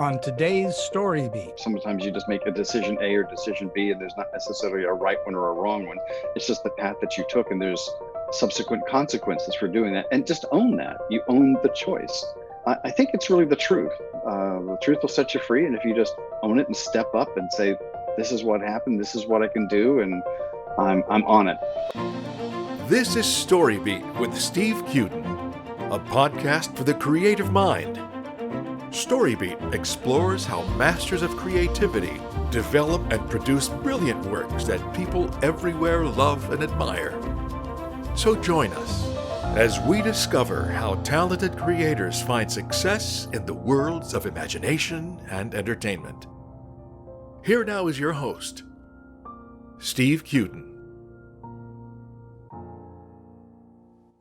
on today's Story Beat. Sometimes you just make a decision A or decision B, and there's not necessarily a right one or a wrong one. It's just the path that you took, and there's subsequent consequences for doing that. And just own that. You own the choice. I think it's really the truth. The truth will set you free, and if you just own it and step up and say, this is what happened, this is what I can do, and I'm on it. This is StoryBeat with Steve Cuden, a podcast for the creative mind. StoryBeat explores how masters of creativity develop and produce brilliant works that people everywhere love and admire. So join us as we discover how talented creators find success in the worlds of imagination and entertainment. Here now is your host, Steve Cuden.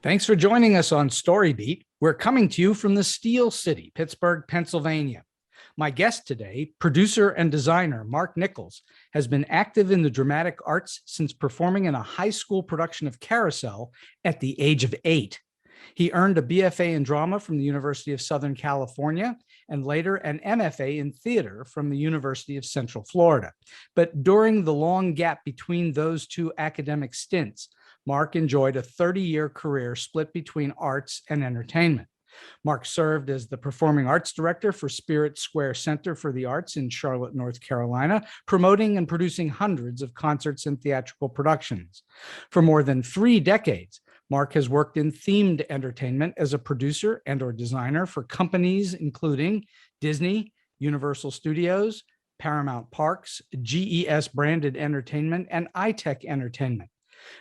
Thanks for joining us on StoryBeat. We're coming to you from the Steel City, Pittsburgh, Pennsylvania. My guest today, producer and designer Mark Nichols, has been active in the dramatic arts since performing in a high school production of Carousel at the age of 8. He earned a BFA in drama from the University of Southern California and later an MFA in theater from the University of Central Florida. But during the long gap between those two academic stints, Mark enjoyed a 30-year career split between arts and entertainment. Mark served as the Performing Arts Director for Spirit Square Center for the Arts in Charlotte, North Carolina, promoting and producing hundreds of concerts and theatrical productions. For more than 3 decades, Mark has worked in themed entertainment as a producer and/or designer for companies including Disney, Universal Studios, Paramount Parks, GES Branded Entertainment, and ITEC Entertainment.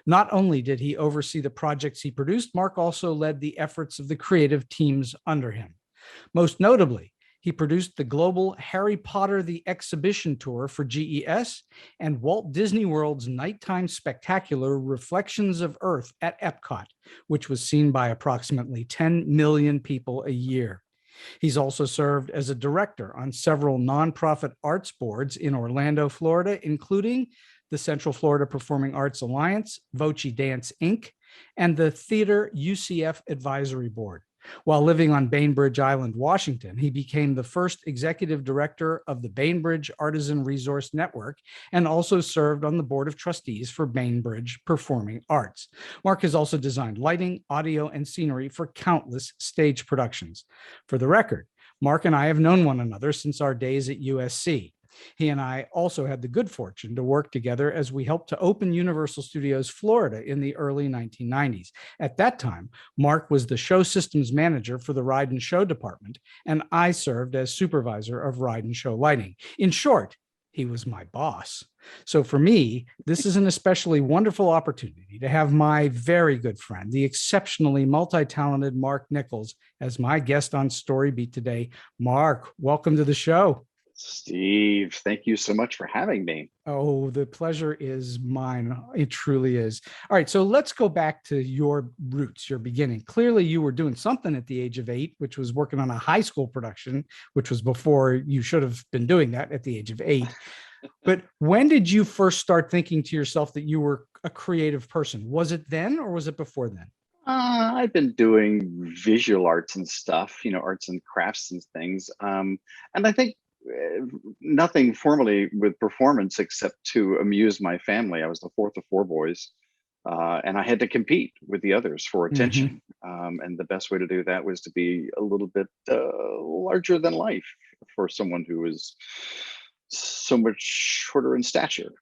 Not only did he oversee the projects he produced, Mark also led the efforts of the creative teams under him. Most notably, he produced the global Harry Potter the Exhibition Tour for GES and Walt Disney World's nighttime spectacular Reflections of Earth at EPCOT, which was seen by approximately 10 million people a year. He's also served as a director on several nonprofit arts boards in Orlando, Florida, including the Central Florida Performing Arts Alliance, VociDance, Inc., and the Theatre-UCF Advisory Board. While living on Bainbridge Island, Washington, he became the first executive director of the Bainbridge Artisan Resource Network and also served on the board of trustees for Bainbridge Performing Arts. Mark has also designed lighting, audio, and scenery for countless stage productions. For the record, Mark and I have known one another since our days at USC. He and I also had the good fortune to work together as we helped to open Universal Studios Florida in the early 1990s. At that time, Mark was the show systems manager for the ride and show department, and I served as supervisor of ride and show lighting. In short, he was my boss. So for me, this is an especially wonderful opportunity to have my very good friend, the exceptionally multi-talented Mark Nichols, as my guest on StoryBeat today. Mark, welcome to the show. Steve, thank you so much for having me. Oh, the pleasure is mine. It truly is. All right, so let's go back to your roots, your beginning. Clearly, you were doing something at the age of 8, which was working on a high school production, which was before you should have been doing that at the age of 8. But when did you first start thinking to yourself that you were a creative person? Was it then or was it before then? I've been doing visual arts and stuff, arts and crafts and things. And I think nothing formally with performance except to amuse my family. I was the fourth of 4 boys, and I had to compete with the others for attention. And the best way to do that was to be a little bit larger than life for someone who was so much shorter in stature.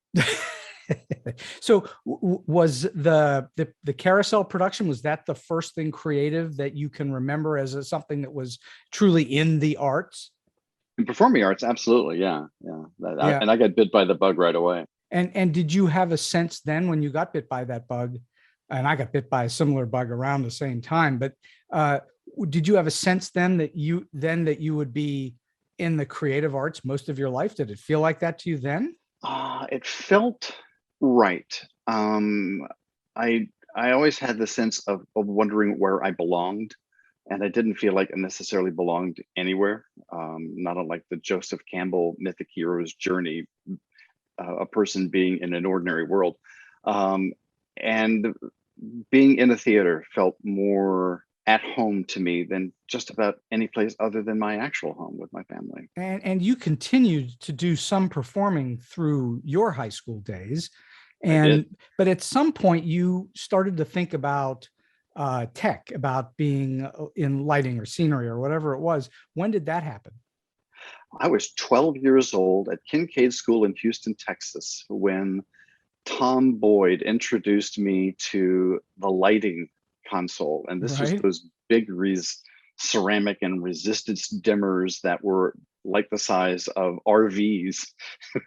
So was the Carousel production, was that the first thing creative that you can remember as something that was truly in the arts? In performing arts, absolutely, yeah. And I got bit by the bug right away. And did you have a sense then when you got bit by that bug, and I got bit by a similar bug around the same time, but did you have a sense then that you would be in the creative arts most of your life? Did it feel like that to you then? It felt right. I always had the sense of wondering where I belonged. And I didn't feel like I necessarily belonged anywhere, not unlike the Joseph Campbell mythic hero's journey, a person being in an ordinary world. And being in a theater felt more at home to me than just about any place other than my actual home with my family. And you continued to do some performing through your high school days. I did. But at some point you started to think about tech, about being in lighting or scenery or whatever it was. When did that happen? I was 12 years old at Kincaid School in Houston, Texas, when Tom Boyd introduced me to the lighting console. And this was Right. those big ceramic and resistance dimmers that were like the size of RVs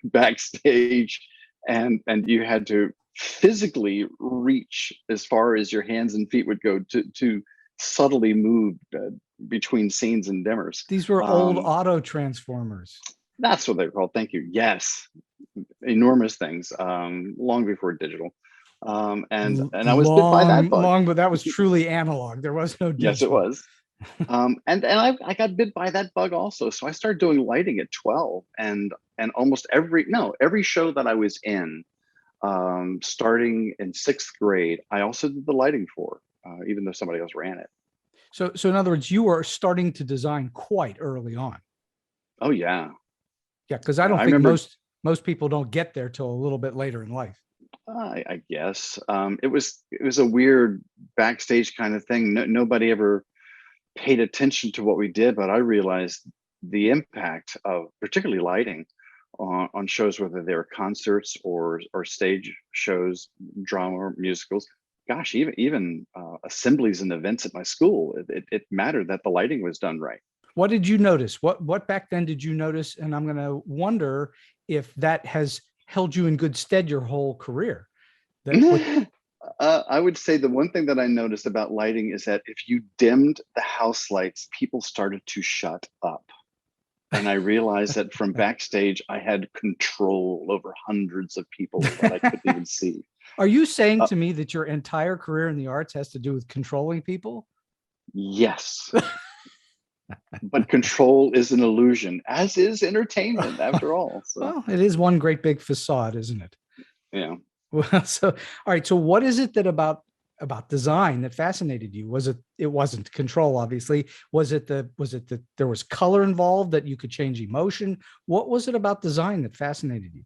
backstage. And you had to physically reach as far as your hands and feet would go to subtly move between scenes and dimmers. These were old auto transformers. That's what they're called. Thank you. Yes, enormous things. Long before digital. And I was bit by that bug. Long, but that was truly analog. There was no digital. Yes, it was. And I got bit by that bug also. So I started doing lighting at 12, and almost every show that I was in, starting in 6th grade, I also did the lighting for, even though somebody else ran it. So in other words, you were starting to design quite early on. Oh yeah. Yeah, because I don't think remember, most people don't get there till a little bit later in life. I guess it was a weird backstage kind of thing. Nobody ever paid attention to what we did, but I realized the impact of particularly lighting on shows, whether they were concerts or stage shows, drama or musicals. Gosh, even assemblies and events at my school, it mattered that the lighting was done right. What did you notice? What back then did you notice? And I'm going to wonder if that has held you in good stead your whole career. I would say the one thing that I noticed about lighting is that if you dimmed the house lights, people started to shut up. And I realized that from backstage, I had control over hundreds of people that I couldn't even see. Are you saying to me that your entire career in the arts has to do with controlling people? Yes. But control is an illusion, as is entertainment, after all. So. Well, it is one great big facade, isn't it? Yeah. Well, so all right. So what is it that about design that fascinated you? It wasn't control, obviously. Was it that there was color involved, that you could change emotion? What was it about design that fascinated you?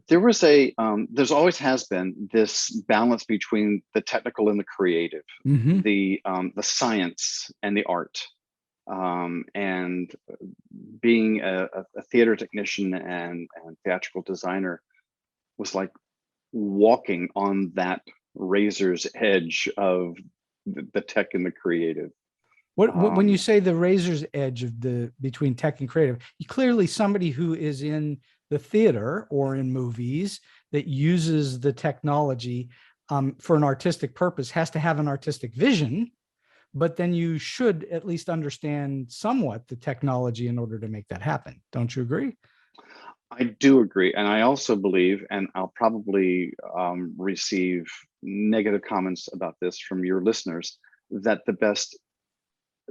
There's always has been this balance between the technical and the creative, Mm-hmm. the science and the art. And being a theater technician and theatrical designer was like walking on that razor's edge of the tech and the creative. When you say the razor's edge of between tech and creative, you clearly somebody who is in the theater or in movies that uses the technology for an artistic purpose has to have an artistic vision, but then you should at least understand somewhat the technology in order to make that happen. Don't you agree? I do agree. And I also believe, and I'll probably receive negative comments about this from your listeners, that the best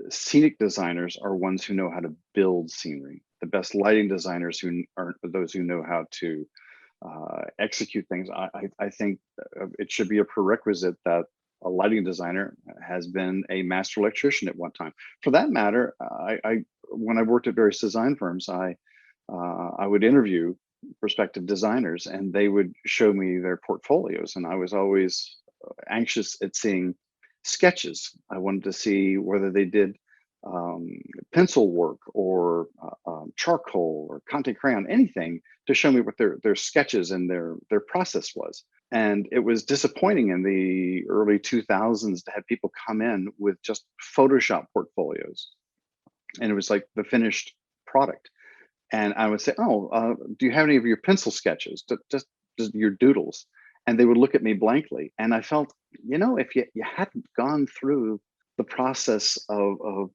scenic designers are ones who know how to build scenery. The best lighting designers who are those who know how to execute things. I think it should be a prerequisite that a lighting designer has been a master electrician at one time. For that matter, when I worked at various design firms, I would interview prospective designers, and they would show me their portfolios, and I was always anxious at seeing sketches. I wanted to see whether they did pencil work or charcoal or Conte crayon, anything to show me what their sketches and their process was. And it was disappointing in the early 2000s to have people come in with just Photoshop portfolios, and it was like the finished product. And I would say, "Oh, do you have any of your pencil sketches? Just your doodles?" And they would look at me blankly. And I felt, if you hadn't gone through the process of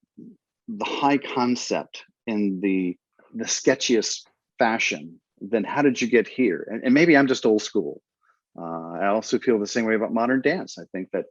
the high concept in the sketchiest fashion, then how did you get here? And maybe I'm just old school. I also feel the same way about modern dance. I think that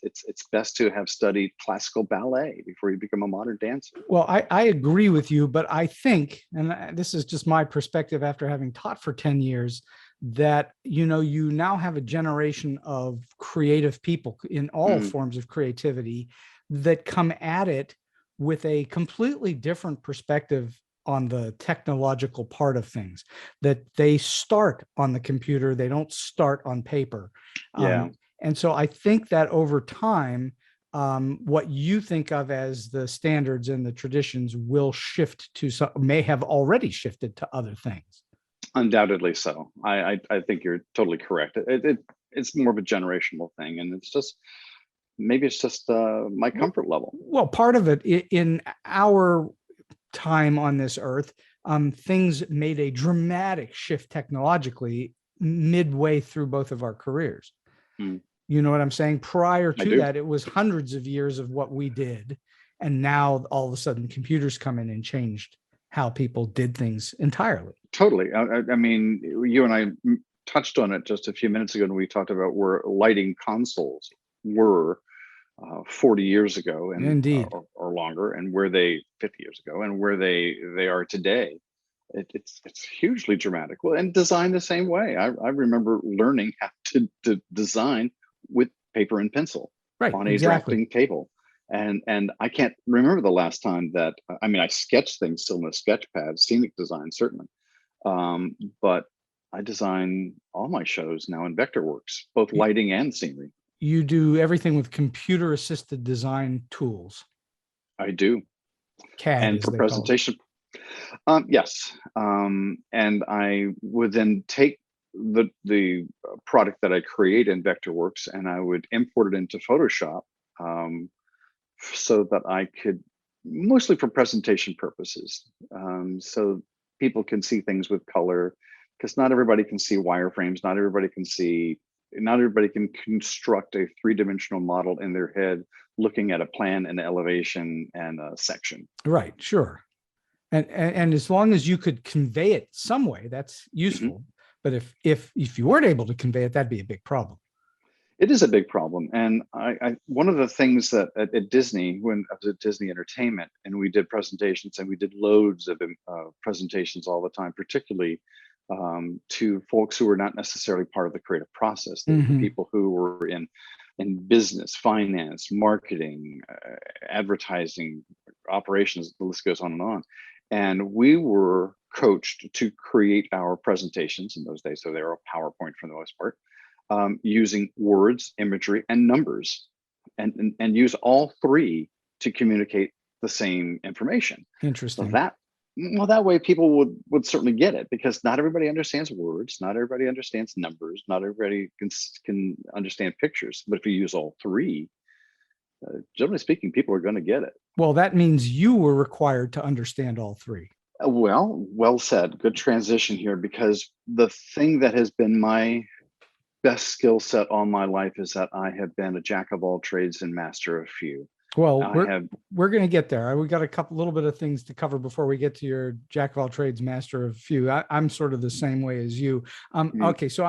it's best to have studied classical ballet before you become a modern dancer. Well, I agree with you, but I think, and this is just my perspective after having taught for 10 years, that, you now have a generation of creative people in all forms of creativity that come at it with a completely different perspective on the technological part of things, that they start on the computer, they don't start on paper. Yeah. And so I think that over time, what you think of as the standards and the traditions will shift to some, may have already shifted to other things. Undoubtedly so. I think you're totally correct. It's more of a generational thing, and it's just maybe it's just my comfort level. Well, part of it in our time on this earth, things made a dramatic shift technologically midway through both of our careers. Hmm. You know what I'm saying? Prior I to do. that, it was hundreds of years of what we did. And now all of a sudden computers come in and changed how people did things entirely. Totally. I mean, you and I touched on it just a few minutes ago when we talked about where lighting consoles were 40 years ago and Indeed. or longer, and where they 50 years ago and where they are today. It's hugely dramatic. Well, and design the same way. I remember learning how to design with paper and pencil on a drafting table. And I can't remember the last time that, I mean, I sketch things still in a sketch pad, scenic design, certainly. But I design all my shows now in Vectorworks, both lighting and scenery. You do everything with computer assisted design tools. I do. CAD. And for presentation, yes. And I would then take the product that I create in Vectorworks and I would import it into Photoshop, so that I could, mostly for presentation purposes, so people can see things with color, because not everybody can see wireframes, not everybody can construct a three-dimensional model in their head looking at a plan, an elevation, and a section. Right, sure. And as long as you could convey it some way, that's useful. Mm-hmm. But if you weren't able to convey it, that'd be a big problem. It is a big problem. And I one of the things that at Disney, when I was at Disney Entertainment and we did presentations, and we did loads of presentations all the time, particularly to folks who were not necessarily part of the creative process, the people who were in business, finance, marketing, advertising, operations, the list goes on and on. And we were coached to create our presentations in those days. So they were a PowerPoint for the most part, using words, imagery, and numbers, and use all three to communicate the same information. Interesting. So that way people would certainly get it, because not everybody understands words, not everybody understands numbers, not everybody can understand pictures. But if you use all three, generally speaking, people are going to get it. Well, that means you were required to understand all three. Well said. Good transition here, because the thing that has been my best skill set all my life is that I have been a jack of all trades and master of few. Well, we're going to get there. We got a little bit of things to cover before we get to your jack of all trades, master of few. I'm sort of the same way as you. Okay, so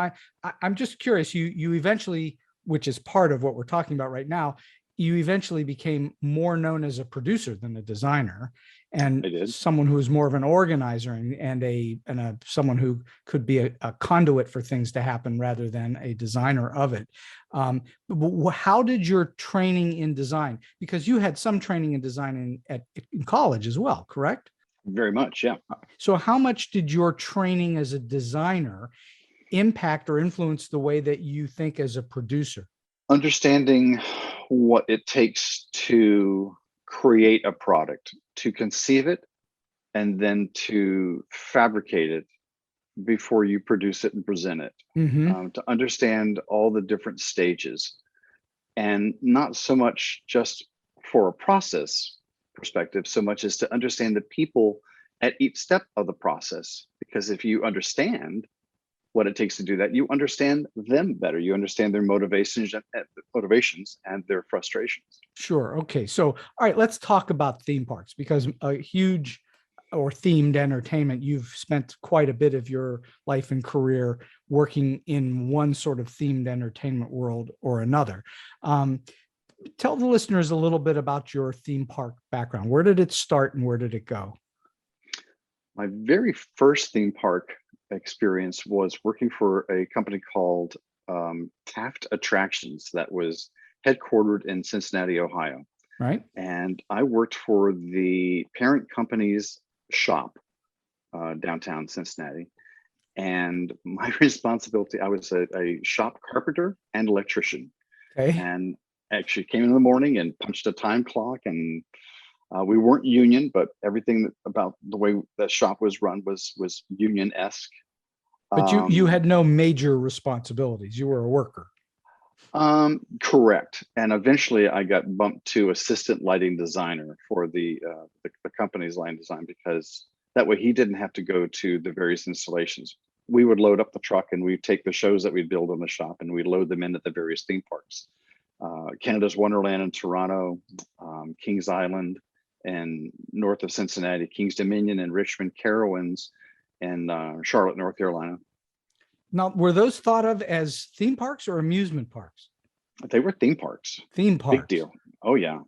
I'm just curious. You eventually, which is part of what we're talking about right now, you eventually became more known as a producer than a designer, and someone who is more of an organizer and someone who could be a conduit for things to happen rather than a designer of it. How did your training in design, because you had some training in design in college as well, correct? Very much, yeah. So how much did your training as a designer impact or influence the way that you think as a producer? Understanding what it takes to create a product, to conceive it, and then to fabricate it before you produce it and present it, to understand all the different stages, and not so much just for a process perspective, so much as to understand the people at each step of the process. Because if you understand what it takes to do that, you understand them better. You understand their motivations and their frustrations. Sure. Okay. So, all right, let's talk about theme parks, because a huge or themed entertainment, you've spent quite a bit of your life and career working in one sort of themed entertainment world or another. Tell the listeners a little bit about your theme park background. Where did it start and where did it go? My very first theme park experience was working for a company called Taft Attractions that was headquartered in Cincinnati, Ohio. Right. And I worked for the parent company's shop downtown Cincinnati. And my responsibility, I was a shop carpenter and electrician, Okay. and actually came in the morning and punched a time clock. And we weren't union, but everything about the way that shop was run was union-esque. But you had no major responsibilities. You were a worker. Correct. And eventually I got bumped to assistant lighting designer for the company's lighting design, because that way he didn't have to go to the various installations. We would load up the truck and we'd take the shows that we'd build in the shop and we'd load them in at the various theme parks. Canada's Wonderland in Toronto, Kings Island and north of Cincinnati, Kings Dominion and Richmond, Carowinds and Charlotte, North Carolina. Now, were those thought of as theme parks or amusement parks? They were theme parks. Theme parks. Big deal. Oh, yeah.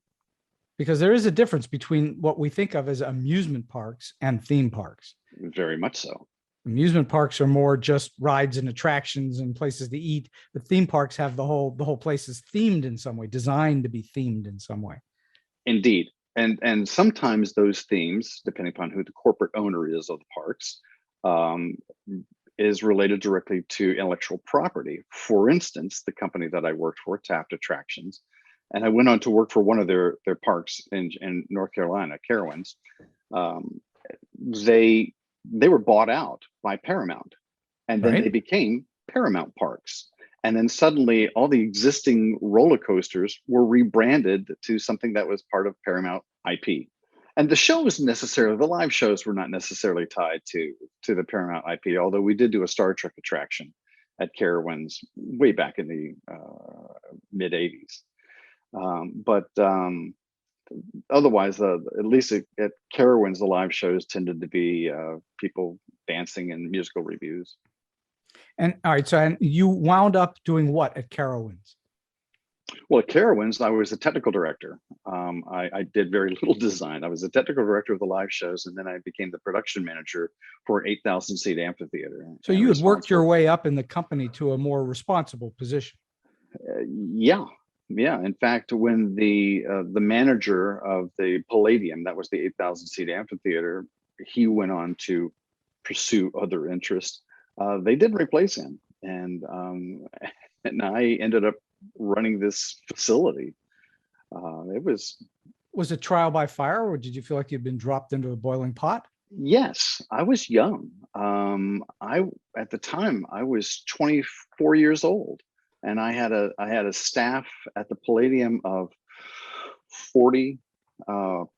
Because there is a difference between what we think of as amusement parks and theme parks. Very much so. Amusement parks are more just rides and attractions and places to eat, but theme parks have the whole place is themed in some way, designed to be themed in some way. Indeed. And sometimes those themes, depending upon who the corporate owner is of the parks, is related directly to intellectual property. For instance, the company that I worked for, Taft Attractions, and I went on to work for one of their parks in North Carolina, Carowinds. They were bought out by Paramount, and then they became Paramount Parks. And then suddenly all the existing roller coasters were rebranded to something that was part of Paramount IP. And the shows necessarily, the live shows were not necessarily tied to the Paramount IP, although we did do a Star Trek attraction at Carowinds way back in the mid 80s. But otherwise, at least at Carowinds, the live shows tended to be people dancing and musical reviews. And all right, so and you wound up doing what at Carowinds? Well, at Carowinds, I was a technical director. I did very little design. I was a technical director of the live shows, and then I became the production manager for an 8,000 seat amphitheater. So you had worked your way up in the company to a more responsible position. Yeah. In fact, when the manager of the Palladium, that was the 8,000 seat amphitheater, he went on to pursue other interests. They did replace him, and I ended up running this facility. Was it trial by fire, or did you feel like you'd been dropped into a boiling pot? Yes, I was young. At the time I was 24 years old, and I had a staff at the Palladium of 40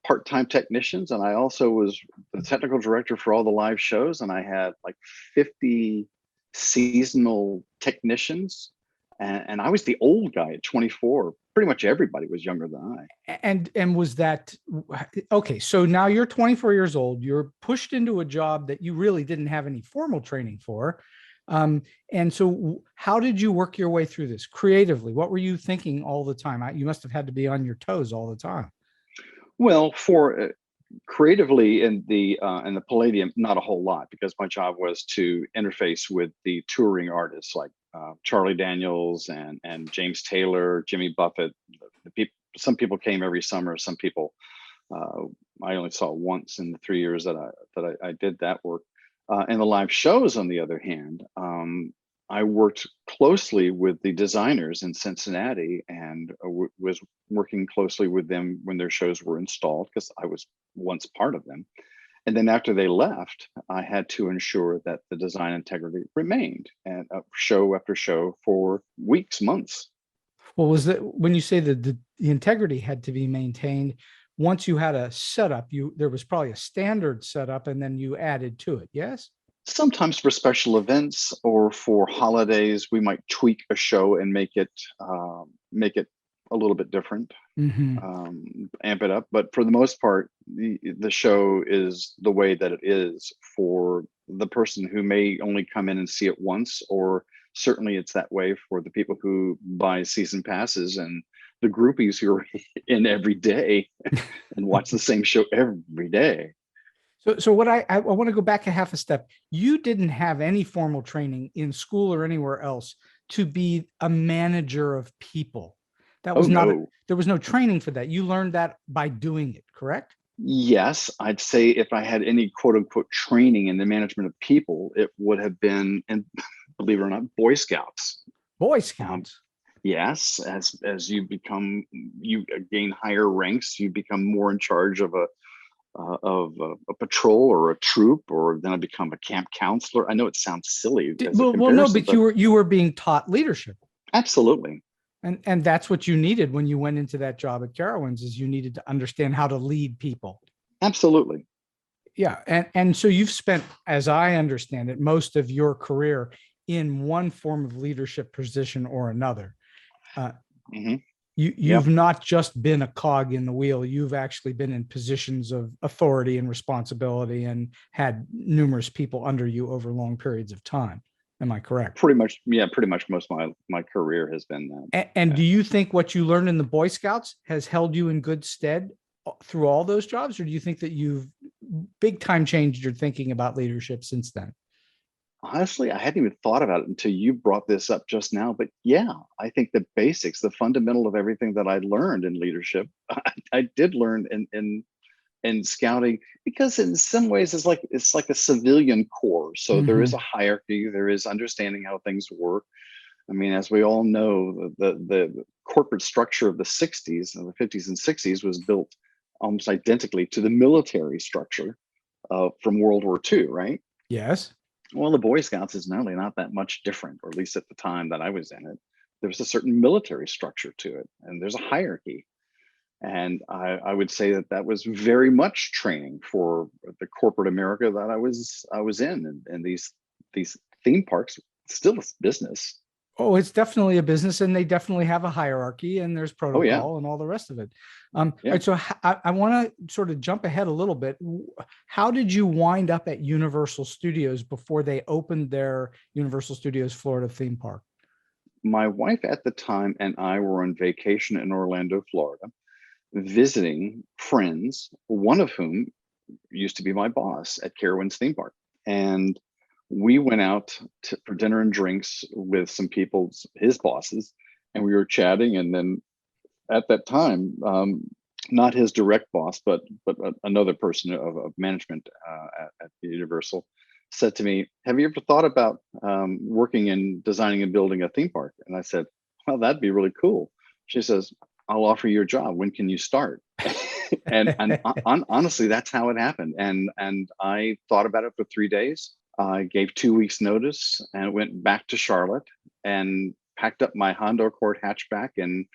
part-time technicians, and I also was the technical director for all the live shows, and I had like 50 seasonal technicians, and I was the old guy at 24. Pretty much everybody was younger than I. And was that okay? So now you're 24 years old. You're pushed into a job that you really didn't have any formal training for. And so how did you work your way through this creatively? What were you thinking all the time? You must have had to be on your toes all the time. Well, for creatively in the Palladium, not a whole lot, because my job was to interface with the touring artists like Charlie Daniels and James Taylor, Jimmy Buffett. Some people came every summer. Some people I only saw once in the 3 years that I did that work. And the live shows, on the other hand, I worked closely with the designers in Cincinnati and was working closely with them when their shows were installed, because I was once part of them. And then after they left, I had to ensure that the design integrity remained, and show after show for weeks, months. Well, was that when you say that the integrity had to be maintained? Once you had a setup, there was probably a standard setup, and then you added to it. Yes. Sometimes for special events or for holidays, we might tweak a show and make it a little bit different, amp it up. But for the most part, the show is the way that it is for the person who may only come in and see it once, or certainly it's that way for the people who buy season passes and the groupies who are in every day and watch the same show every day. So what I want to go back a half a step. You didn't have any formal training in school or anywhere else to be a manager of people. That Oh, was not, no. there was no training for that. You learned that by doing it, correct? Yes, I'd say if I had any quote unquote training in the management of people, it would have been, and believe it or not, Boy Scouts. Boy Um, Scouts. yes, as you gain higher ranks, you become more in charge of a patrol or a troop, or then I become a camp counselor. I know it sounds silly as a Well, no, comparison, but but you were being taught leadership. absolutely, And that's what you needed when you went into that job at Carowinds, is you needed to understand how to lead people. absolutely. Yeah. And so you've spent, as I understand it, most of your career in one form of leadership position or another. Hmm. You've not just been a cog in the wheel. You've actually been in positions of authority and responsibility and had numerous people under you over long periods of time. Am I correct? Pretty much, yeah, pretty much most of my career has been that. And do you think what you learned in the Boy Scouts has held you in good stead through all those jobs? Or do you think that you've big time changed your thinking about leadership since then? Honestly, I hadn't even thought about it until you brought this up just now. But yeah, I think the basics, the fundamental of everything that I learned in leadership, I did learn in scouting, because in some ways it's like a civilian corps. So there is a hierarchy, there is understanding how things work. I mean, as we all know, the corporate structure of the 60s and the 50s and 60s was built almost identically to the military structure from World War II, right? Yes. Well, the Boy Scouts is not that much different, or at least at the time that I was in it. There's a certain military structure to it, and there's a hierarchy. And I would say that was very much training for the corporate America that I was in, and these theme parks still is business. Oh, it's definitely a business, and they definitely have a hierarchy, and there's Oh yeah, protocol and all the rest of it. yeah. Right, so I want to sort of jump ahead a little bit. How did you wind up at Universal Studios before they opened their Universal Studios Florida theme park? My wife at the time and I were on vacation in Orlando, Florida, visiting friends, one of whom used to be my boss at Carowinds theme park. And we went out for dinner and drinks with some people, his bosses, and we were chatting. And then at that time, not his direct boss, but another person of management at Universal said to me, "Have you ever thought about working in designing and building a theme park?" And I said, "Well, that'd be really cool." She says, "I'll offer you a job. When can you start?" and honestly, that's how it happened. And I thought about it for 3 days. I gave 2 weeks notice and went back to Charlotte and packed up my Honda Accord hatchback and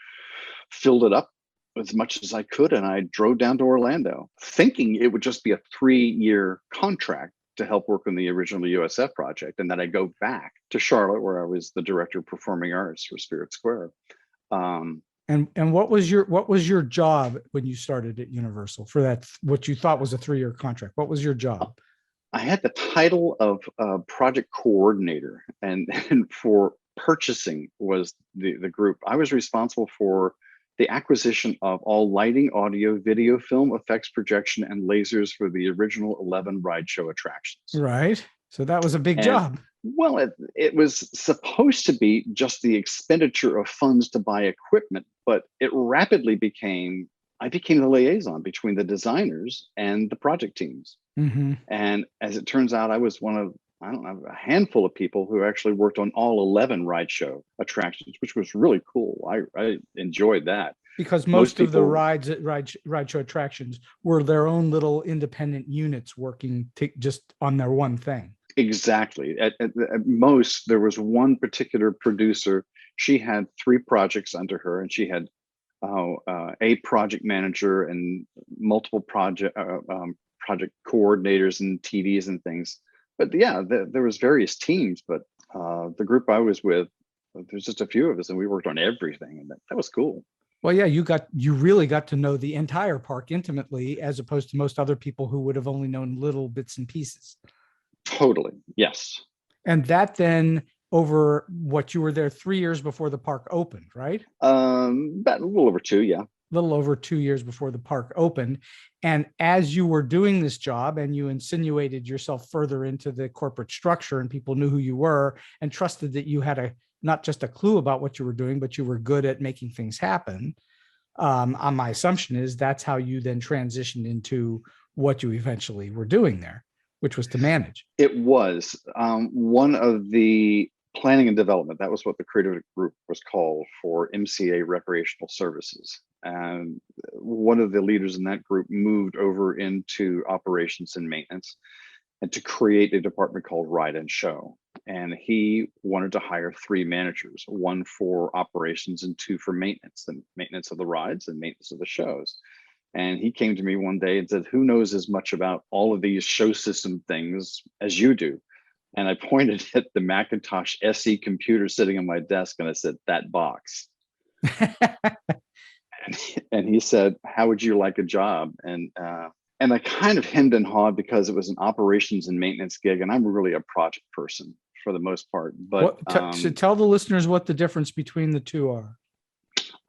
filled it up as much as I could. And I drove down to Orlando thinking it would just be a 3-year contract to help work on the original USF project. And then I go back to Charlotte, where I was the director of performing arts for Spirit Square. And what was your job when you started at Universal for that, what you thought was a 3-year contract? What was your job? I had the title of project coordinator, and for purchasing was the group. I was responsible for the acquisition of all lighting, audio, video, film, effects, projection, and lasers for the original 11 ride show attractions. Right. So that was a big job. Well, it was supposed to be just the expenditure of funds to buy equipment, but it rapidly I became the liaison between the designers and the project teams. And as it turns out, I was one of, I don't know, a handful of people who actually worked on all 11 ride show attractions, which was really cool. I enjoyed that. Because most of the ride show attractions were their own little independent units working just on their one thing. Exactly. At most, there was one particular producer. She had 3 projects under her, and she had a project manager and multiple project coordinators and TDs and things. But yeah, there was various teams, but the group I was with, there's just a few of us, and we worked on everything, and that was cool. Well, yeah, you really got to know the entire park intimately, as opposed to most other people who would have only known little bits and pieces. Totally. Yes. And that then, over what, you were there 3 years before the park opened, right? About a little over 2, yeah. A little over 2 years before the park opened. And as you were doing this job and you insinuated yourself further into the corporate structure, and people knew who you were and trusted that you had not just a clue about what you were doing, but you were good at making things happen. My assumption is that's how you then transitioned into what you eventually were doing there, which was to manage. It was one of the planning and development. That was what the creative group was called, for MCA Recreational Services. And one of the leaders in that group moved over into operations and maintenance, and to create a department called Ride and Show. And he wanted to hire 3 managers, 1 for operations and 2 for maintenance, the maintenance of the rides and maintenance of the shows. And he came to me one day and said, who knows as much about all of these show system things as you do? And I pointed at the Macintosh SE computer sitting on my desk, and I said, that box. and he said, how would you like a job? And I kind of hemmed and hawed, because it was an operations and maintenance gig, and I'm really a project person for the most part. But so tell the listeners what the difference between the two are.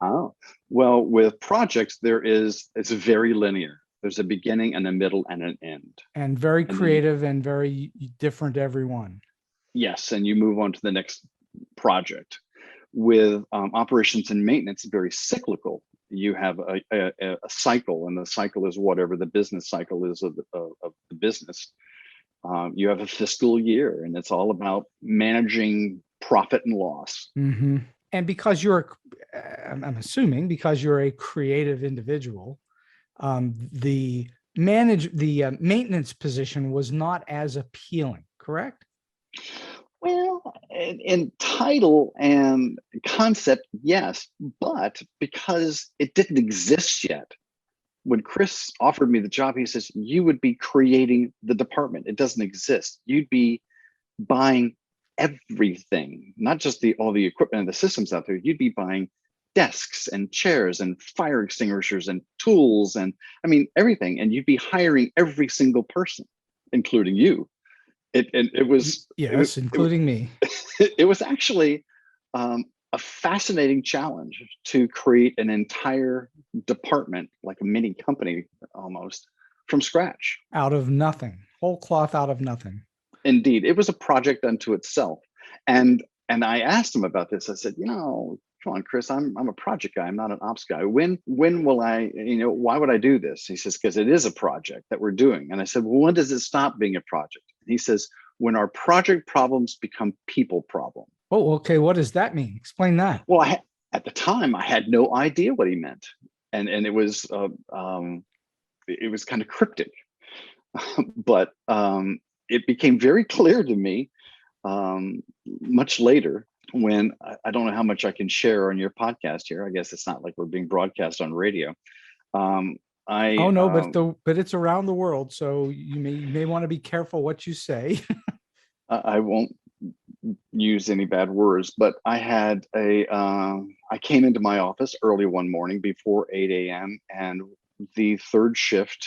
Oh, well, with projects, it's very linear. There's a beginning and a middle and an end. And very creative and very different, every one. Yes, and you move on to the next project. With operations and maintenance, very cyclical. You have a cycle, and the cycle is whatever the business cycle is of the business. You have a fiscal year, and it's all about managing profit and loss. Mm-hmm. And because I'm assuming because you're a creative individual, the maintenance position was not as appealing, correct? Well, in title and concept, yes, but because it didn't exist yet. When Chris offered me the job, he says, you would be creating the department. It doesn't exist. You'd be buying everything, not just all the equipment and the systems out there. You'd be buying desks and chairs and fire extinguishers and tools and everything. And you'd be hiring every single person, including you. It was including me. It was actually a fascinating challenge to create an entire department, like a mini company almost, from scratch. Out of nothing, whole cloth out of nothing. Indeed, it was a project unto itself. And I asked him about this. I said, come on, Chris, I'm a project guy. I'm not an ops guy. When will I, why would I do this? He says, because it is a project that we're doing. And I said, well, when does it stop being a project? And he says, when our project problems become people problems. Oh, okay. What does that mean? Explain that. Well, at the time, I had no idea what he meant. And it was kind of cryptic. But it became very clear to me much later, when I don't know how much I can share on your podcast here. I guess it's not like we're being broadcast on radio. But it's around the world, so you may want to be careful what you say. I won't use any bad words, but I had I came into my office early one morning before 8 a.m. and the third shift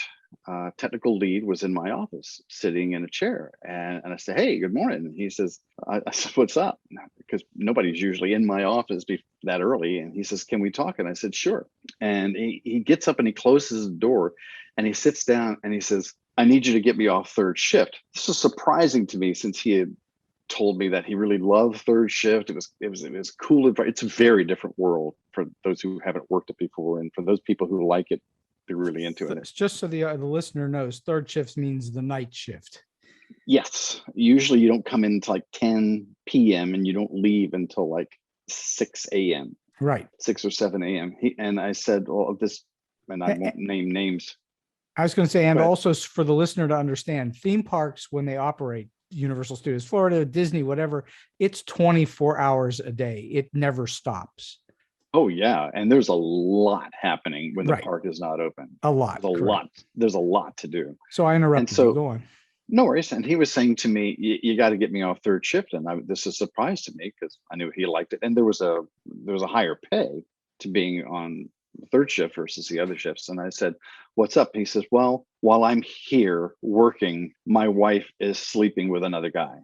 technical lead was in my office sitting in a chair, and I said, hey, good morning. And he says, I said, what's up? Because nobody's usually in my office that early. And he says, can we talk? And I said, sure. And he gets up and he closes the door and he sits down and he says, I need you to get me off third shift. This was surprising to me, since he had told me that he really loved third shift. It was cool. It's a very different world for those who haven't worked it before, and for those people who like it, they're really into it. Just so the listener knows, third shift means the night shift. Yes. Usually you don't come in until like 10 p.m. and you don't leave until like 6 a.m. Right. 6 or 7 a.m. And I said, well, and I won't name names. I was going to say, and also for the listener to understand, theme parks, when they operate, Universal Studios Florida, Disney, whatever, it's 24 hours a day. It never stops. Oh yeah, and there's a lot happening when the park is not open. There's a lot to do. So I interrupted you. Go on. No worries. And he was saying to me, you got to get me off third shift. And this is a surprise to me, because I knew he liked it. And there was a higher pay to being on third shift versus the other shifts. And I said, what's up? And he says, well, while I'm here working, my wife is sleeping with another guy.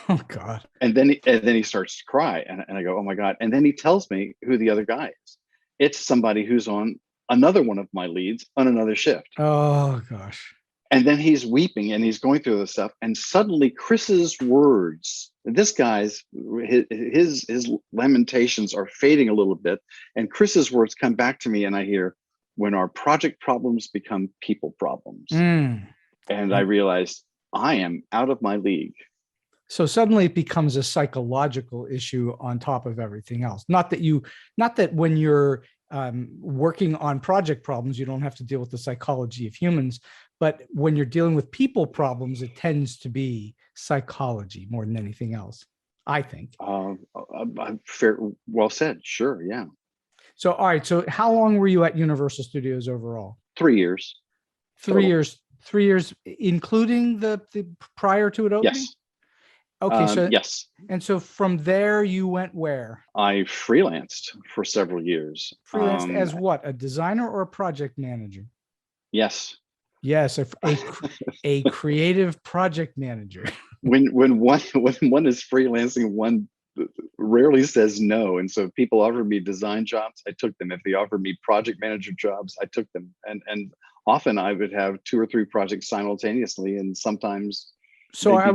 Oh God. And then he starts to cry, and I go, oh my God. And then he tells me who the other guy is. It's somebody who's on another one of my leads on another shift. Oh gosh. And then he's weeping and he's going through this stuff. And suddenly Chris's words, this guy's, his lamentations are fading a little bit. And Chris's words come back to me and I hear, when our project problems become people problems. And I realized I am out of my league. So suddenly it becomes a psychological issue on top of everything else. Not that when you're working on project problems, you don't have to deal with the psychology of humans, but when you're dealing with people problems, it tends to be psychology more than anything else, I think. Fair, well said. Sure. Yeah. So, all right. So how long were you at Universal Studios overall? 3 years. 3 years, 3 years, including the prior to it opening? Yes. Okay. So yes. And so from there you went where? I freelanced for several years. Freelanced as what? A designer or a project manager? Yes. Yes, a creative project manager. When one is freelancing, one rarely says no. And so if people offered me design jobs, I took them. If they offered me project manager jobs, I took them. And often I would have 2 or 3 projects simultaneously, and sometimes. So I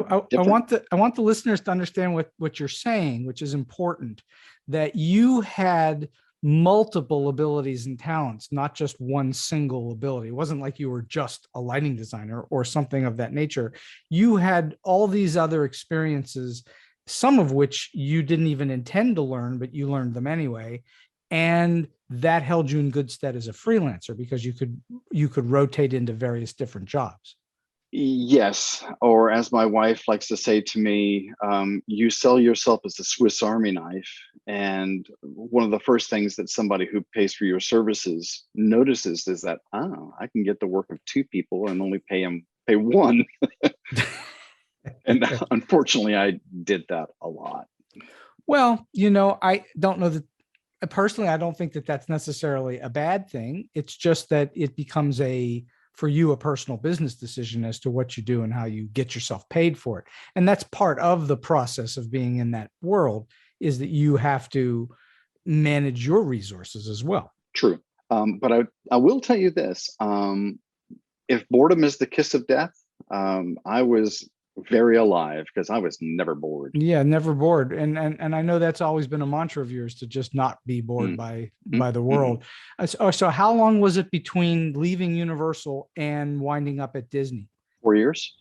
want the listeners to understand what you're saying, which is important, that you had multiple abilities and talents, not just one single ability. It wasn't like you were just a lighting designer or something of that nature. You had all these other experiences, some of which you didn't even intend to learn, but you learned them anyway. And that held you in good stead as a freelancer because you could rotate into various different jobs. Yes, or as my wife likes to say to me, you sell yourself as a Swiss Army knife. And one of the first things that somebody who pays for your services notices is that, I can get the work of 2 people and only pay 1. And unfortunately, I did that a lot. Well, I don't know that personally, I don't think that that's necessarily a bad thing. It's just that it becomes for you, a personal business decision as to what you do and how you get yourself paid for it. And that's part of the process of being in that world, is that you have to manage your resources as well. True. But I will tell you this, if boredom is the kiss of death, I was very alive because I was never bored. Yeah, never bored. And I know that's always been a mantra of yours, to just not be bored by the world. So how long was it between leaving Universal and winding up at Disney? 4 years.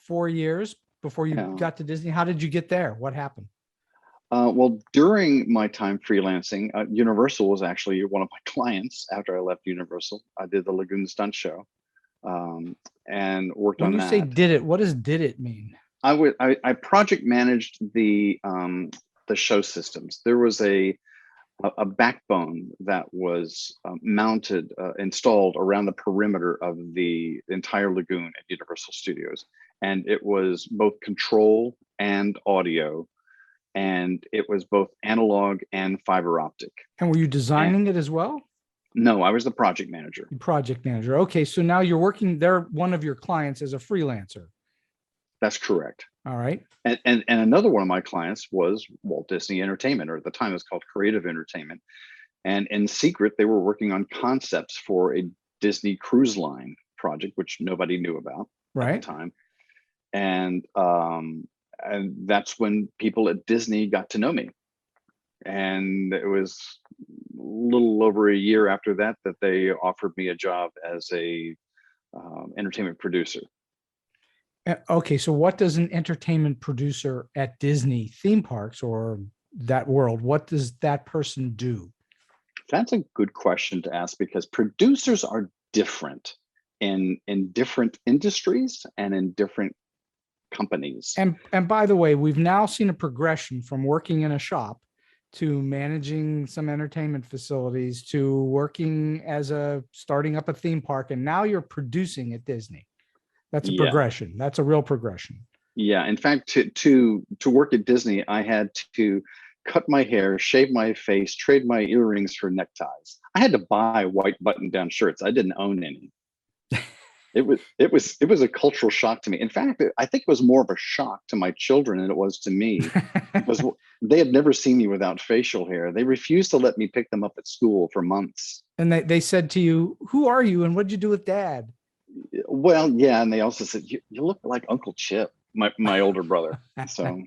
4 years before you got to Disney? How did you get there? What happened? Well, during my time freelancing, Universal was actually one of my clients. After I left Universal, I did the Lagoon Stunt Show. And worked on that. When you say did it, what does did it mean? I project managed the show systems. There was a backbone that was installed around the perimeter of the entire lagoon at Universal Studios. And it was both control and audio. And it was both analog and fiber optic. And were you designing it as well? No, I was the project manager. Project manager. Okay, so now you're working there, one of your clients as a freelancer. That's correct. All right. And another one of my clients was Walt Disney Entertainment, or at the time it was called Creative Entertainment. And in secret, they were working on concepts for a Disney cruise line project, which nobody knew about at the time. And that's when people at Disney got to know me. And it was a little over a year after that they offered me a job as a entertainment producer. Okay, so what does an entertainment producer at Disney theme parks or that world, what does that person do? That's a good question to ask, because producers are different in different industries and in different companies. And by the way, we've now seen a progression from working in a shop to managing some entertainment facilities to working starting up a theme park, and now you're producing at Disney. That's a progression. That's a real progression. Yeah. In fact, to work at Disney, I had to cut my hair, shave my face, trade my earrings for neckties. I had to buy white button-down shirts. I didn't own any. It was a cultural shock to me. In fact, I think it was more of a shock to my children than it was to me, because they had never seen me without facial hair. They refused to let me pick them up at school for months. And they said to you, "Who are you? And what'd you do with Dad?" Well, yeah, and they also said you look like Uncle Chip, my older brother. So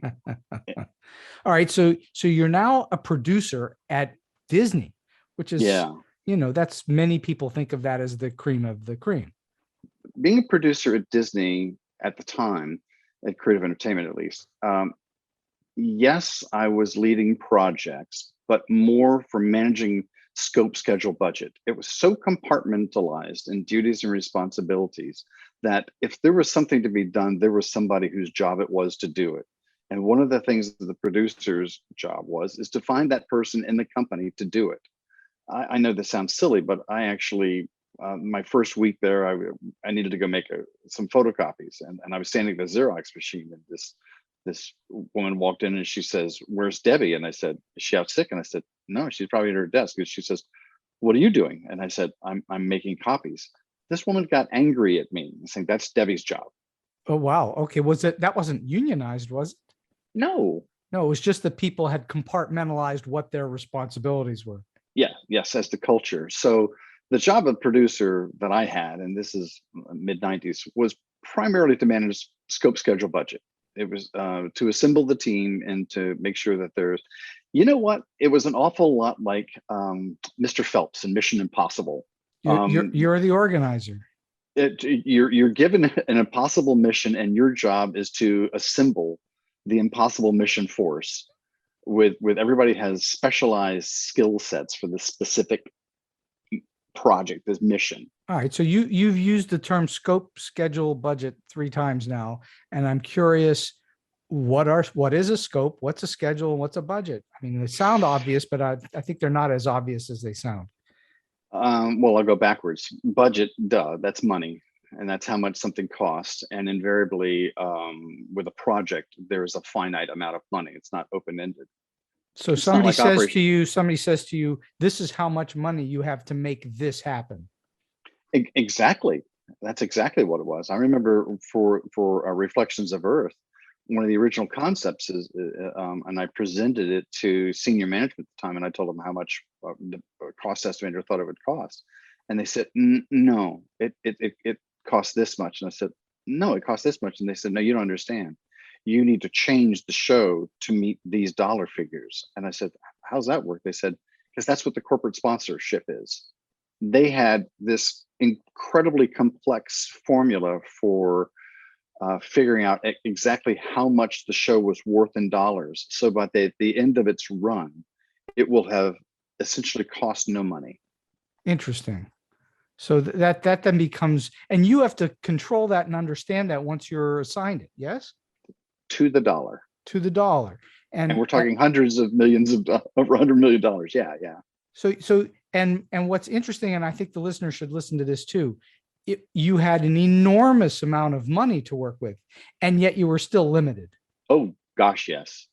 All right, so you're now a producer at Disney, which is, yeah, that's many people think of that as the cream of the cream. being a producer at Disney at the time, at Creative Entertainment at least, yes, I was leading projects, but more for managing scope, schedule, budget. It was so compartmentalized in duties and responsibilities that if there was something to be done, there was somebody whose job it was to do it. And one of the things that the producer's job is to find that person in the company to do it. I know this sounds silly, but I actually, my first week there, I needed to go make some photocopies, and I was standing at the Xerox machine, and this woman walked in and she says, "Where's Debbie?" And I said, "Is she out sick?" And I said, "No, she's probably at her desk." And she says, "What are you doing?" And I said, I'm making copies." This woman got angry at me, saying, "That's Debbie's job." Oh, wow. Okay. That wasn't unionized, was it? No. No, it was just that people had compartmentalized what their responsibilities were. Yeah, yes, as the culture. So the job of producer that I had, and this is mid 90s, was primarily to manage scope, schedule, budget. It was to assemble the team and to make sure that there's, you know what? It was an awful lot like Mr. Phelps in Mission Impossible. You're the organizer. You're given an impossible mission, and your job is to assemble the impossible mission force with everybody has specialized skill sets for the specific project, this mission. All right. So you've used the term scope, schedule, budget 3 times now, and I'm curious, what is a scope, what's a schedule, and what's a budget? I mean, they sound obvious, but I think they're not as obvious as they sound. Well, I'll go backwards. Budget, duh, that's money, and that's how much something costs. And invariably, with a project, there's a finite amount of money. It's not open-ended. So somebody says to you, "This is how much money you have to make this happen." Exactly. That's exactly what it was. I remember for Reflections of Earth, one of the original concepts is, and I presented it to senior management at the time, and I told them how much the cost estimator thought it would cost, and they said, "No, it costs this much," and I said, "No, it costs this much," and they said, "No, you don't understand. You need to change the show to meet these dollar figures." And I said, "How's that work?" They said, "Because that's what the corporate sponsorship is." They had this incredibly complex formula for figuring out exactly how much the show was worth in dollars. So by the end of its run, it will have essentially cost no money. Interesting. So that then becomes, and you have to control that and understand that once you're assigned it. Yes. To the dollar. To the dollar. And we're talking hundreds of millions of over $100 million. Yeah, yeah. So and what's interesting, and I think the listener should listen to this too, you had an enormous amount of money to work with, and yet you were still limited. Oh gosh, yes.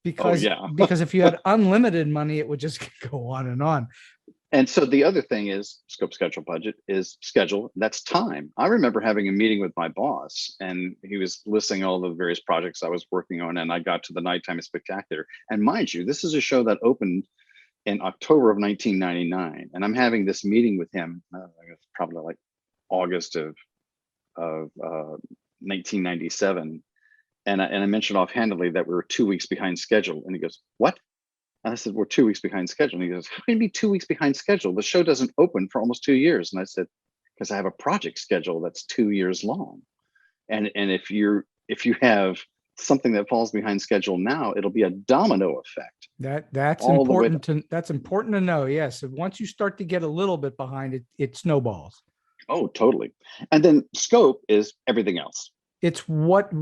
Because because if you had unlimited money, it would just go on and on. And so the other thing is scope, schedule, budget is schedule. That's time. I remember having a meeting with my boss, and he was listing all the various projects I was working on, and I got to the Nighttime Spectacular. And mind you, this is a show that opened in October of 1999, and I'm having this meeting with him. It's probably like August of 1997, and I mentioned offhandedly that we were 2 weeks behind schedule, and he goes, "What?" And I said, "We're 2 weeks behind schedule." And he goes, "How can you be 2 weeks behind schedule? The show doesn't open for almost 2 years." And I said, "Because I have a project schedule that's 2 years long. And if you have something that falls behind schedule now, it'll be a domino effect." That's important to know. Yes. Once you start to get a little bit behind it, it snowballs. Oh, totally. And then scope is everything else. It's what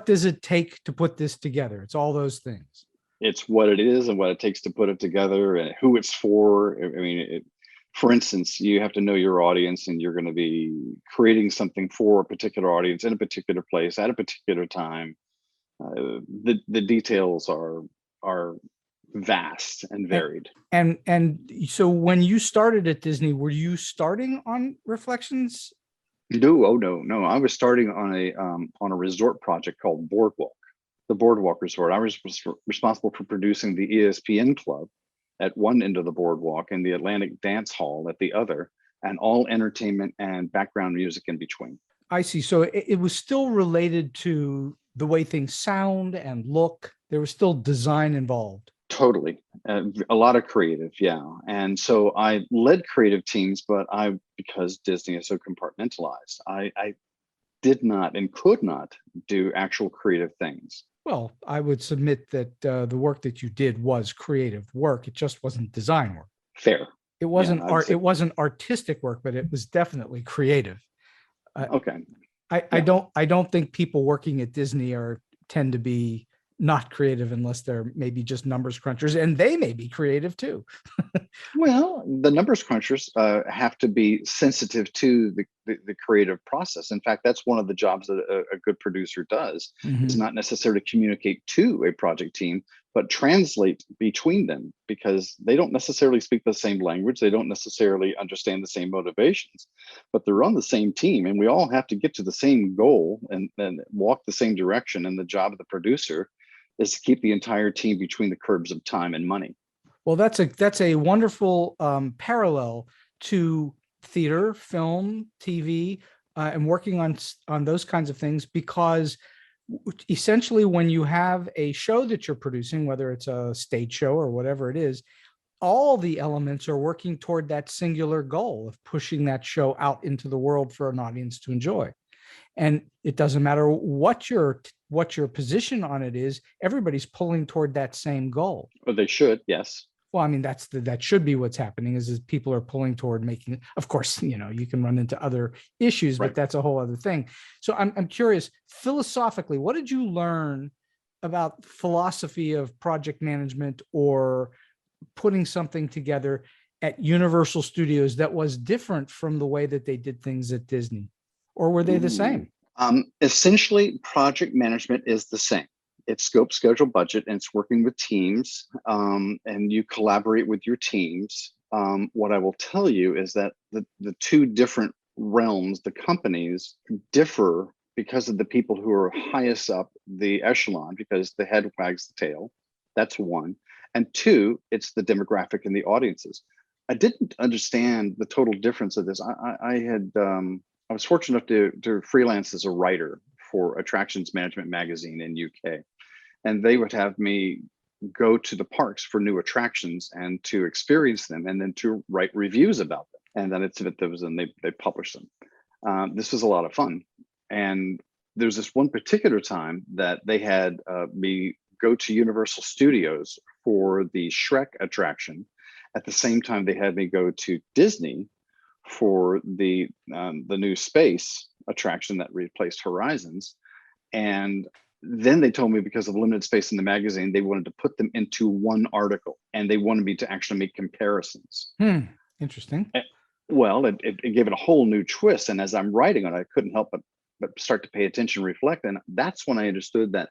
does it take to put this together? It's all those things. It's what it is and what it takes to put it together and who it's for. I mean, for instance, you have to know your audience, and you're going to be creating something for a particular audience in a particular place at a particular time. The details are vast and varied. And so when you started at Disney, were you starting on Reflections? No, no. I was starting on a resort project called Boardwalk. The Boardwalk Resort. I was responsible for producing the ESPN Club at one end of the boardwalk and the Atlantic Dance Hall at the other. and all entertainment and background music in between. I see. So it was still related to the way things sound and look. There was still design involved. Totally. A lot of creative, yeah. And so I led creative teams, but because Disney is so compartmentalized, I did not and could not do actual creative things. Well, I would submit that the work that you did was creative work. It just wasn't design work. Fair. It wasn't art. It wasn't artistic work, but it was definitely creative. Okay. I don't think people working at Disney tend to be not creative unless they're maybe just numbers crunchers, and they may be creative too. Well, the numbers crunchers have to be sensitive to the creative process. In fact, that's one of the jobs that a good producer does, is not necessarily communicate to a project team, but translate between them, because they don't necessarily speak the same language. They don't necessarily understand the same motivations, but they're on the same team, and we all have to get to the same goal and walk the same direction. And the job of the producer is to keep the entire team between the curbs of time and money. Well, that's a wonderful parallel to theater, film, TV, and working on those kinds of things, because essentially when you have a show that you're producing, whether it's a stage show or whatever it is, all the elements are working toward that singular goal of pushing that show out into the world for an audience to enjoy. And it doesn't matter what your position on it is, everybody's pulling toward that same goal. Or they should, yes. Well, I mean, that should be what's happening, is people are pulling toward making, of course, you can run into other issues, but that's a whole other thing. So I'm curious, philosophically, what did you learn about philosophy of project management or putting something together at Universal Studios that was different from the way that they did things at Disney? Or were they the same? Essentially, project management is the same. It's scope, schedule, budget, and it's working with teams, and you collaborate with your teams. What I will tell you is that the two different realms, the companies, differ because of the people who are highest up the echelon, because the head wags the tail. That's one. And two, it's the demographic and the audiences. I didn't understand the total difference of this. I was fortunate enough to freelance as a writer for Attractions Management magazine in UK. And they would have me go to the parks for new attractions and to experience them, and then to write reviews about them. And then they published them. This was a lot of fun. And there's this one particular time that they had me go to Universal Studios for the Shrek attraction. At the same time, they had me go to Disney for the new space attraction that replaced Horizons. And then they told me, because of limited space in the magazine, they wanted to put them into one article, and they wanted me to actually make comparisons. Interesting. Well, it gave it a whole new twist. And as I'm writing on it, I couldn't help but start to pay attention, reflect. And that's when I understood that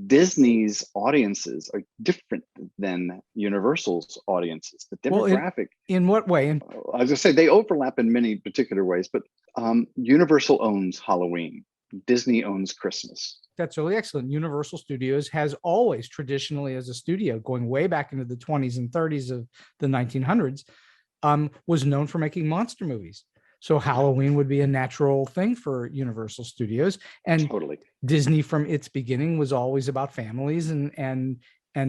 Disney's audiences are different than Universal's audiences. The demographic. Well, in what way? I was going to say they overlap in many particular ways, but Universal owns Halloween. Disney owns Christmas. That's really excellent. Universal Studios has always traditionally, as a studio going way back into the 20s and 30s of the 1900s, was known for making monster movies. So Halloween would be a natural thing for Universal Studios. And totally. Disney from its beginning was always about families and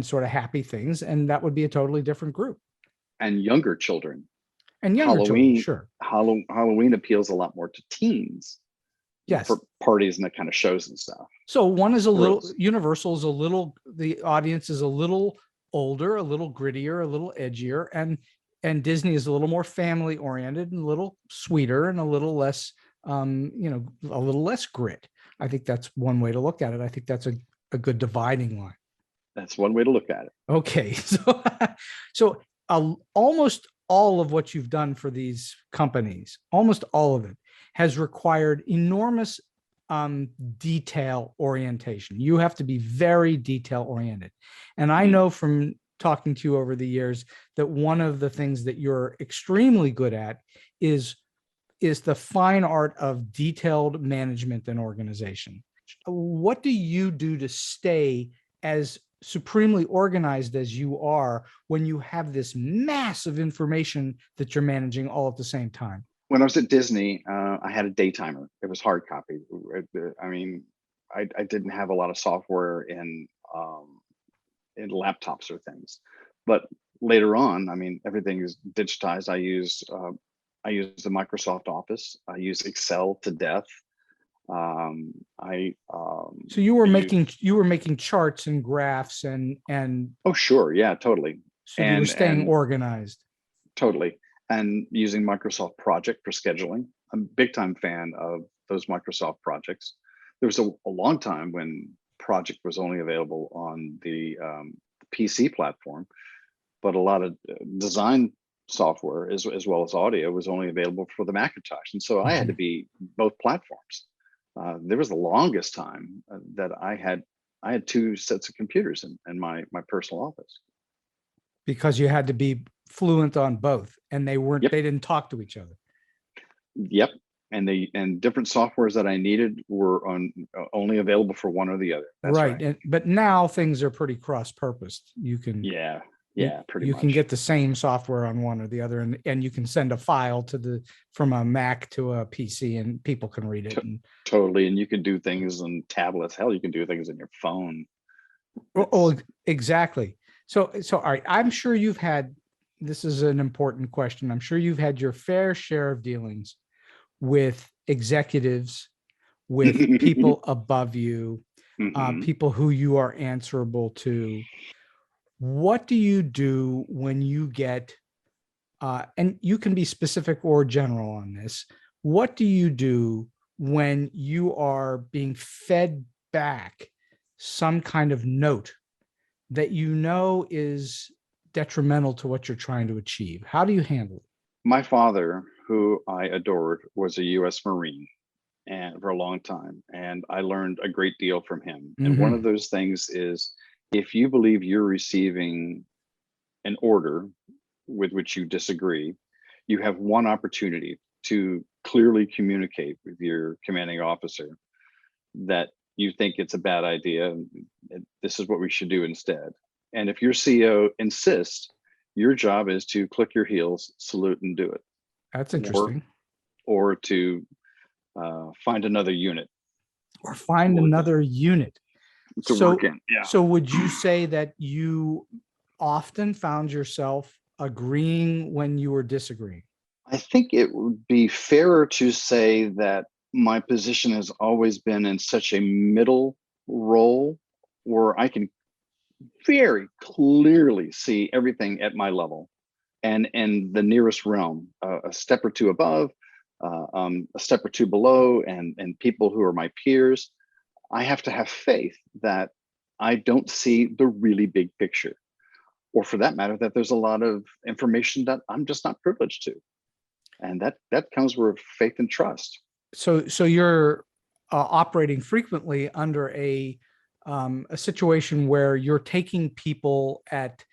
sort of happy things. And that would be a totally different group. And younger children. And younger children, sure. Halloween appeals a lot more to teens. Yes. For parties and that kind of shows and stuff. So one is Universal is the audience is a little older, a little grittier, a little edgier, and Disney is a little more family oriented and a little sweeter and a little less, a little less grit. I think that's one way to look at it. I think that's a good dividing line. That's one way to look at it. Okay. So almost all of what you've done for these companies, almost all of it, has required enormous detail orientation. You have to be very detail oriented. And I know from talking to you over the years that one of the things that you're extremely good at is the fine art of detailed management and organization. What do you do to stay as supremely organized as you are when you have this massive information that you're managing all at the same time? When I was at Disney, I had a day timer. It was hard copy. I mean, I didn't have a lot of software in laptops or things, but later on, I mean, everything is digitized. I use the Microsoft Office. I use Excel to death. So you were making charts and graphs and oh sure, yeah, totally. so you were staying organized. Totally. And using Microsoft Project for scheduling. I'm a big time fan of those Microsoft projects. There was a long time when Project was only available on the PC platform, but a lot of design software as well as audio was only available for the Macintosh. And so I had to be both platforms. There was the longest time that I had two sets of computers in my personal office. Because you had to be fluent on both, and they didn't talk to each other. Yep. And different softwares that I needed were only available for one or the other. That's right. But now things are pretty cross-purposed. You can pretty you much. can get the same software on one or the other, and you can send a file from a Mac to a PC, and people can read it. Totally, and you can do things on tablets. Hell, you can do things on your phone. Oh, exactly. So all right. I'm sure you've had. This is an important question. I'm sure you've had your fair share of dealings with executives, with people above you, people who you are answerable to. What do you do when you get, and you can be specific or general on this, what do you do when you are being fed back some kind of note that you know is detrimental to what you're trying to achieve? How do you handle it? My father, who I adored, was a U.S. Marine and for a long time, and I learned a great deal from him. And one of those things is, if you believe you're receiving an order with which you disagree, you have one opportunity to clearly communicate with your commanding officer that you think it's a bad idea, and this is what we should do instead. And if your CEO insists, your job is to click your heels, salute, and do it. That's interesting. Or to find another unit. Or find another unit. To work in. Yeah. So would you say that you often found yourself agreeing when you were disagreeing? I think it would be fairer to say that my position has always been in such a middle role where I can very clearly see everything at my level and in the nearest realm, a step or two above, a step or two below, and people who are my peers. I have to have faith that I don't see the really big picture, or for that matter, that there's a lot of information that I'm just not privileged to. And that comes with faith and trust. So you're operating frequently under a situation where you're taking people at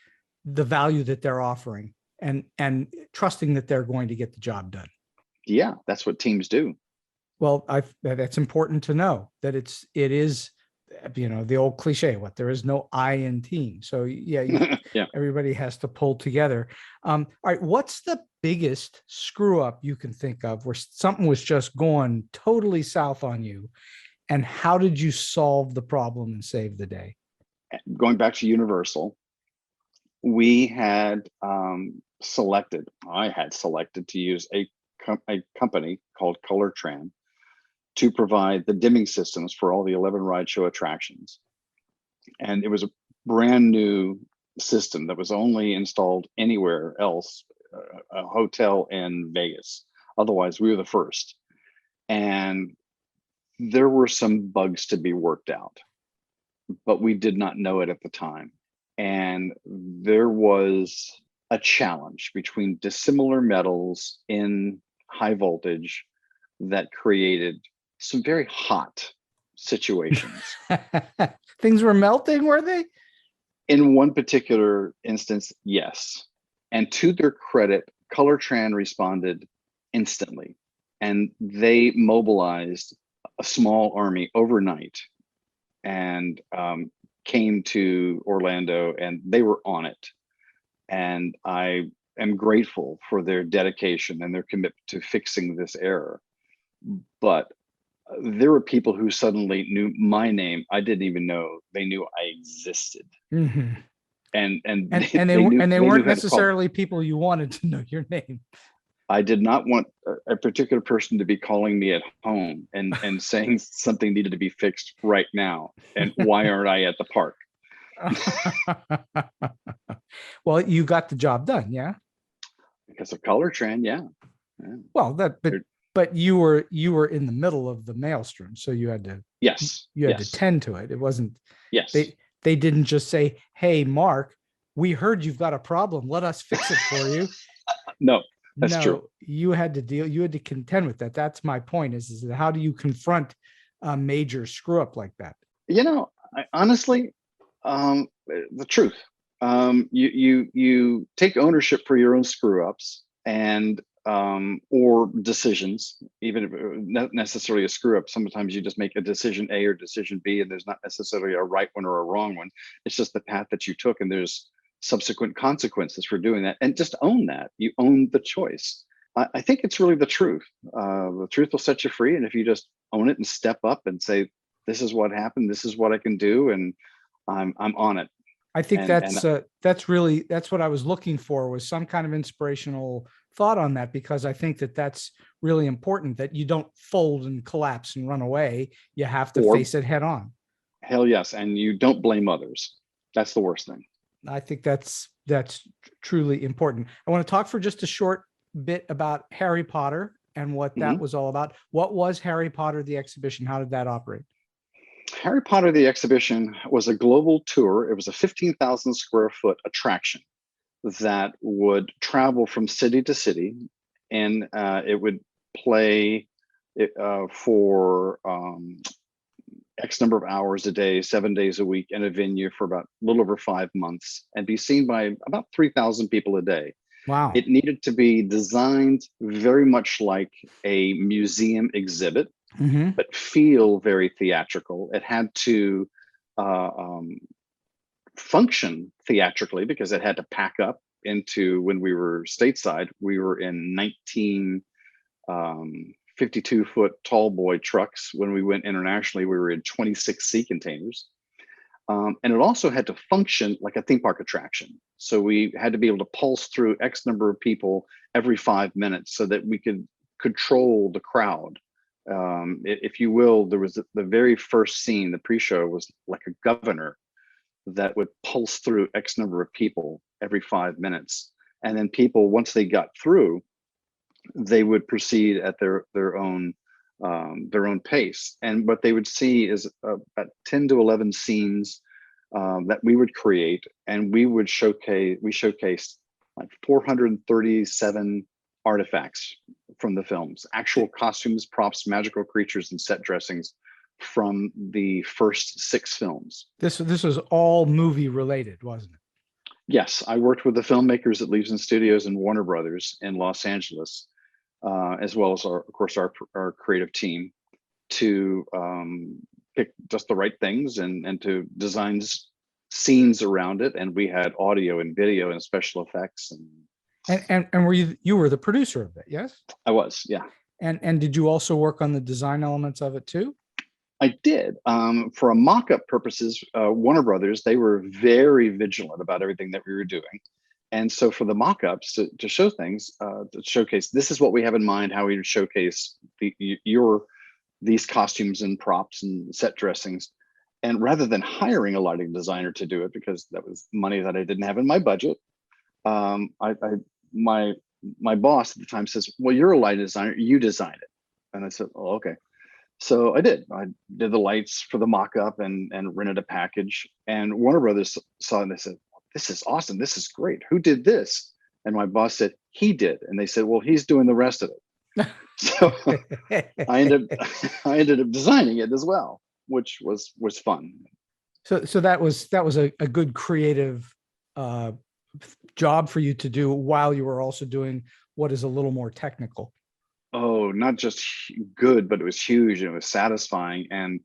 the value that they're offering and trusting that they're going to get the job done. Yeah, that's what teams do. Well, that's important to know, that it is, the old cliche, there is no I in team. So yeah, everybody has to pull together. All right, what's the biggest screw up you can think of where something was just going totally south on you, and how did you solve the problem and save the day? Going back to Universal, we had I had selected to use a company called ColorTran to provide the dimming systems for all the 11 ride show attractions. And it was a brand new system that was only installed anywhere else, a hotel in Vegas. Otherwise, we were the first. And there were some bugs to be worked out, but we did not know it at the time. And there was a challenge between dissimilar metals in high voltage that created some very hot situations. Things were melting, were they? In one particular instance, yes. And to their credit, ColorTran responded instantly, and they mobilized a small army overnight and came to Orlando and they were on it. And I am grateful for their dedication and their commitment to fixing this error. But there were people who suddenly knew my name. I didn't even know they knew I existed. Mm-hmm. And they weren't necessarily people you wanted to know your name. I did not want a particular person to be calling me at home and saying something needed to be fixed right now. And why aren't I at the park? Well, you got the job done, yeah. Because of Color Trend, yeah. Well, but you were in the middle of the maelstrom, so you had to to tend to it. It wasn't. Yes. They didn't just say, "Hey, Mark, we heard you've got a problem. Let us fix it for you." No, that's true. You had to contend with that. That's my point. Is how do you confront a major screw up like that? Honestly, the truth. You take ownership for your own screw ups and or decisions, even if not necessarily a screw up. Sometimes you just make a decision A or decision B, and there's not necessarily a right one or a wrong one. It's just the path that you took, and there's subsequent consequences for doing that. And just own that. You own the choice. I think it's really the truth. The truth will set you free, and if you just own it and step up and say, "This is what happened. This is what I can do," and I'm on it. I think that's what I was looking for, was some kind of inspirational thought on that, because I think that's really important, that you don't fold and collapse and run away. You have to face it head on. Hell yes. And you don't blame others. That's the worst thing. I think that's truly important. I want to talk for just a short bit about Harry Potter and what that was all about. What was Harry Potter, the exhibition? How did that operate? Harry Potter, the exhibition, was a global tour. It was a 15,000 square foot attraction that would travel from city to city, and it would play for X number of hours a day, 7 days a week, in a venue for about a little over 5 months, and be seen by about 3,000 people a day. Wow. It needed to be designed very much like a museum exhibit, but feel very theatrical. It had to function theatrically, because it had to pack up into, when we were stateside, we were in 19 52-foot tall boy trucks. When we went internationally, we were in 26 sea containers. And it also had to function like a theme park attraction. So we had to be able to pulse through X number of people every 5 minutes so that we could control the crowd. If you will, there was the very first scene, the pre-show, was like a governor that would pulse through X number of people every 5 minutes. And then people, once they got through, they would proceed at their own pace. And what they would see is about 10 to 11 scenes that we would create, and we showcased like 437 artifacts from the films, actual costumes, props, magical creatures, and set dressings from the first 6 films. This was all movie related, wasn't it? Yes, I worked with the filmmakers at Leaves and Studios and Warner Brothers in Los Angeles, as well as our creative team, to pick just the right things and to design scenes around it. And we had audio and video and special effects. And were you were the producer of it? Yes, I was. Yeah. And did you also work on the design elements of it too? I did. For a mock-up purposes, Warner Brothers, they were very vigilant about everything that we were doing. And so for the mock-ups to show things, to showcase, this is what we have in mind, how we would showcase these costumes and props and set dressings. And rather than hiring a lighting designer to do it, because that was money that I didn't have in my budget, my boss at the time says, "Well, you're a lighting designer, you design it." And I said, "Oh, okay." So I did. I did the lights for the mock-up and rented a package. And Warner Brothers saw it and they said, "This is awesome. This is great. Who did this?" And my boss said, "He did." And they said, "Well, he's doing the rest of it." So I ended up designing it as well, which was fun. So that was a good creative job for you to do while you were also doing what is a little more technical. Oh, not just good, but it was huge and it was satisfying. And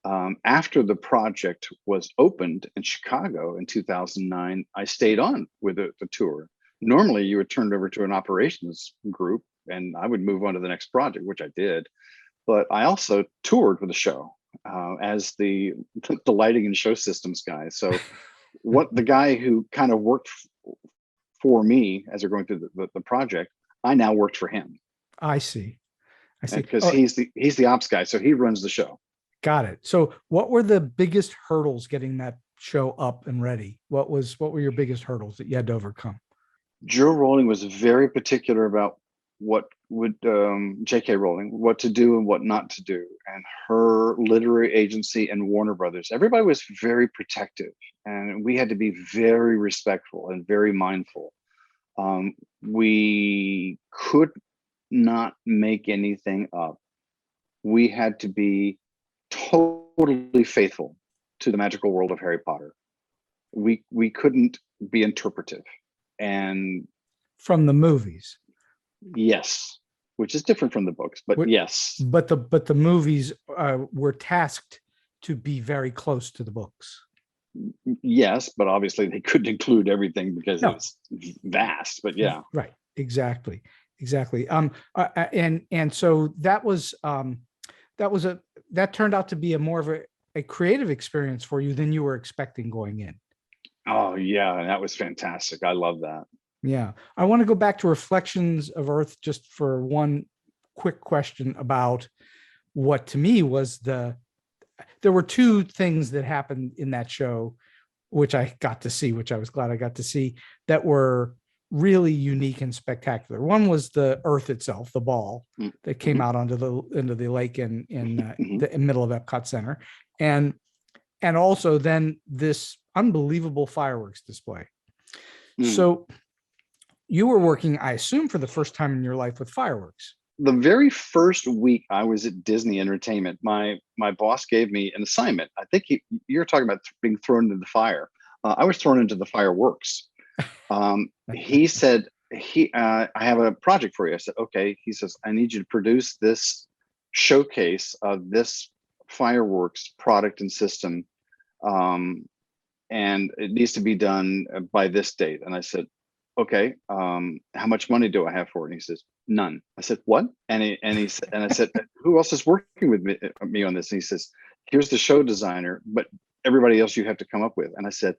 After the project was opened in Chicago in 2009, I stayed on with the tour. Normally, you would turn it over to an operations group, and I would move on to the next project, which I did. But I also toured with the show as the lighting and show systems guy. So, what the guy who kind of worked for me as we're going through the project, I now worked for him. I see. Because he's the ops guy, so he runs the show. Got it. So what were the biggest hurdles getting that show up and ready? What were your biggest hurdles that you had to overcome? Joe Rowling was very particular about what would J.K. Rowling, what to do and what not to do. And her literary agency and Warner Brothers, everybody was very protective, and we had to be very respectful and very mindful. We could not make anything up. We had to be totally faithful to the magical world of Harry Potter. We couldn't be interpretive. And from the movies, yes, which is different from the books, but yes. But the movies were tasked to be very close to the books. Yes, but obviously they couldn't include everything because it's vast. But yeah, right, exactly. And so that turned out to be a more of a creative experience for you than you were expecting going in. Oh yeah, that was fantastic. I love that. Yeah. I want to go back to Reflections of Earth just for one quick question about what to me was there were two things that happened in that show, which I got to see, which I was glad I got to see, that were really unique and spectacular. One was the Earth itself, the ball that came out into the lake in the middle of Epcot Center, and also then this unbelievable fireworks display. So you were working, I assume, for the first time in your life with fireworks. The very first week I was at Disney Entertainment, my boss gave me an assignment. I think you're talking about being thrown into the fire. I was thrown into the fireworks. He said, I have a project for you. I said, okay. He says, I need you to produce this showcase of this fireworks product and system. And it needs to be done by this date. And I said, okay, how much money do I have for it? And he says, none. I said, what? And I said, who else is working with me on this? And he says, here's the show designer, but everybody else you have to come up with. And I said,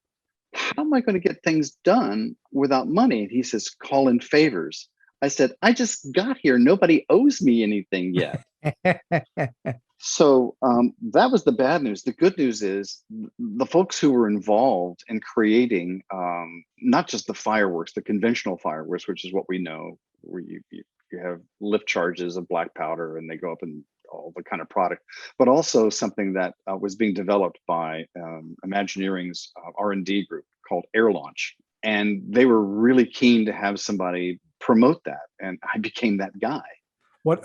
how am I going to get things done without money? And he says, call in favors. I said, I just got here. Nobody owes me anything yet. So that was the bad news. The good news is the folks who were involved in creating not just the fireworks, the conventional fireworks, which is what we know, where you have lift charges of black powder and they go up in all the kind of product, but also something that was being developed by Imagineering's R&D group called Air Launch. And they were really keen to have somebody promote that. And I became that guy.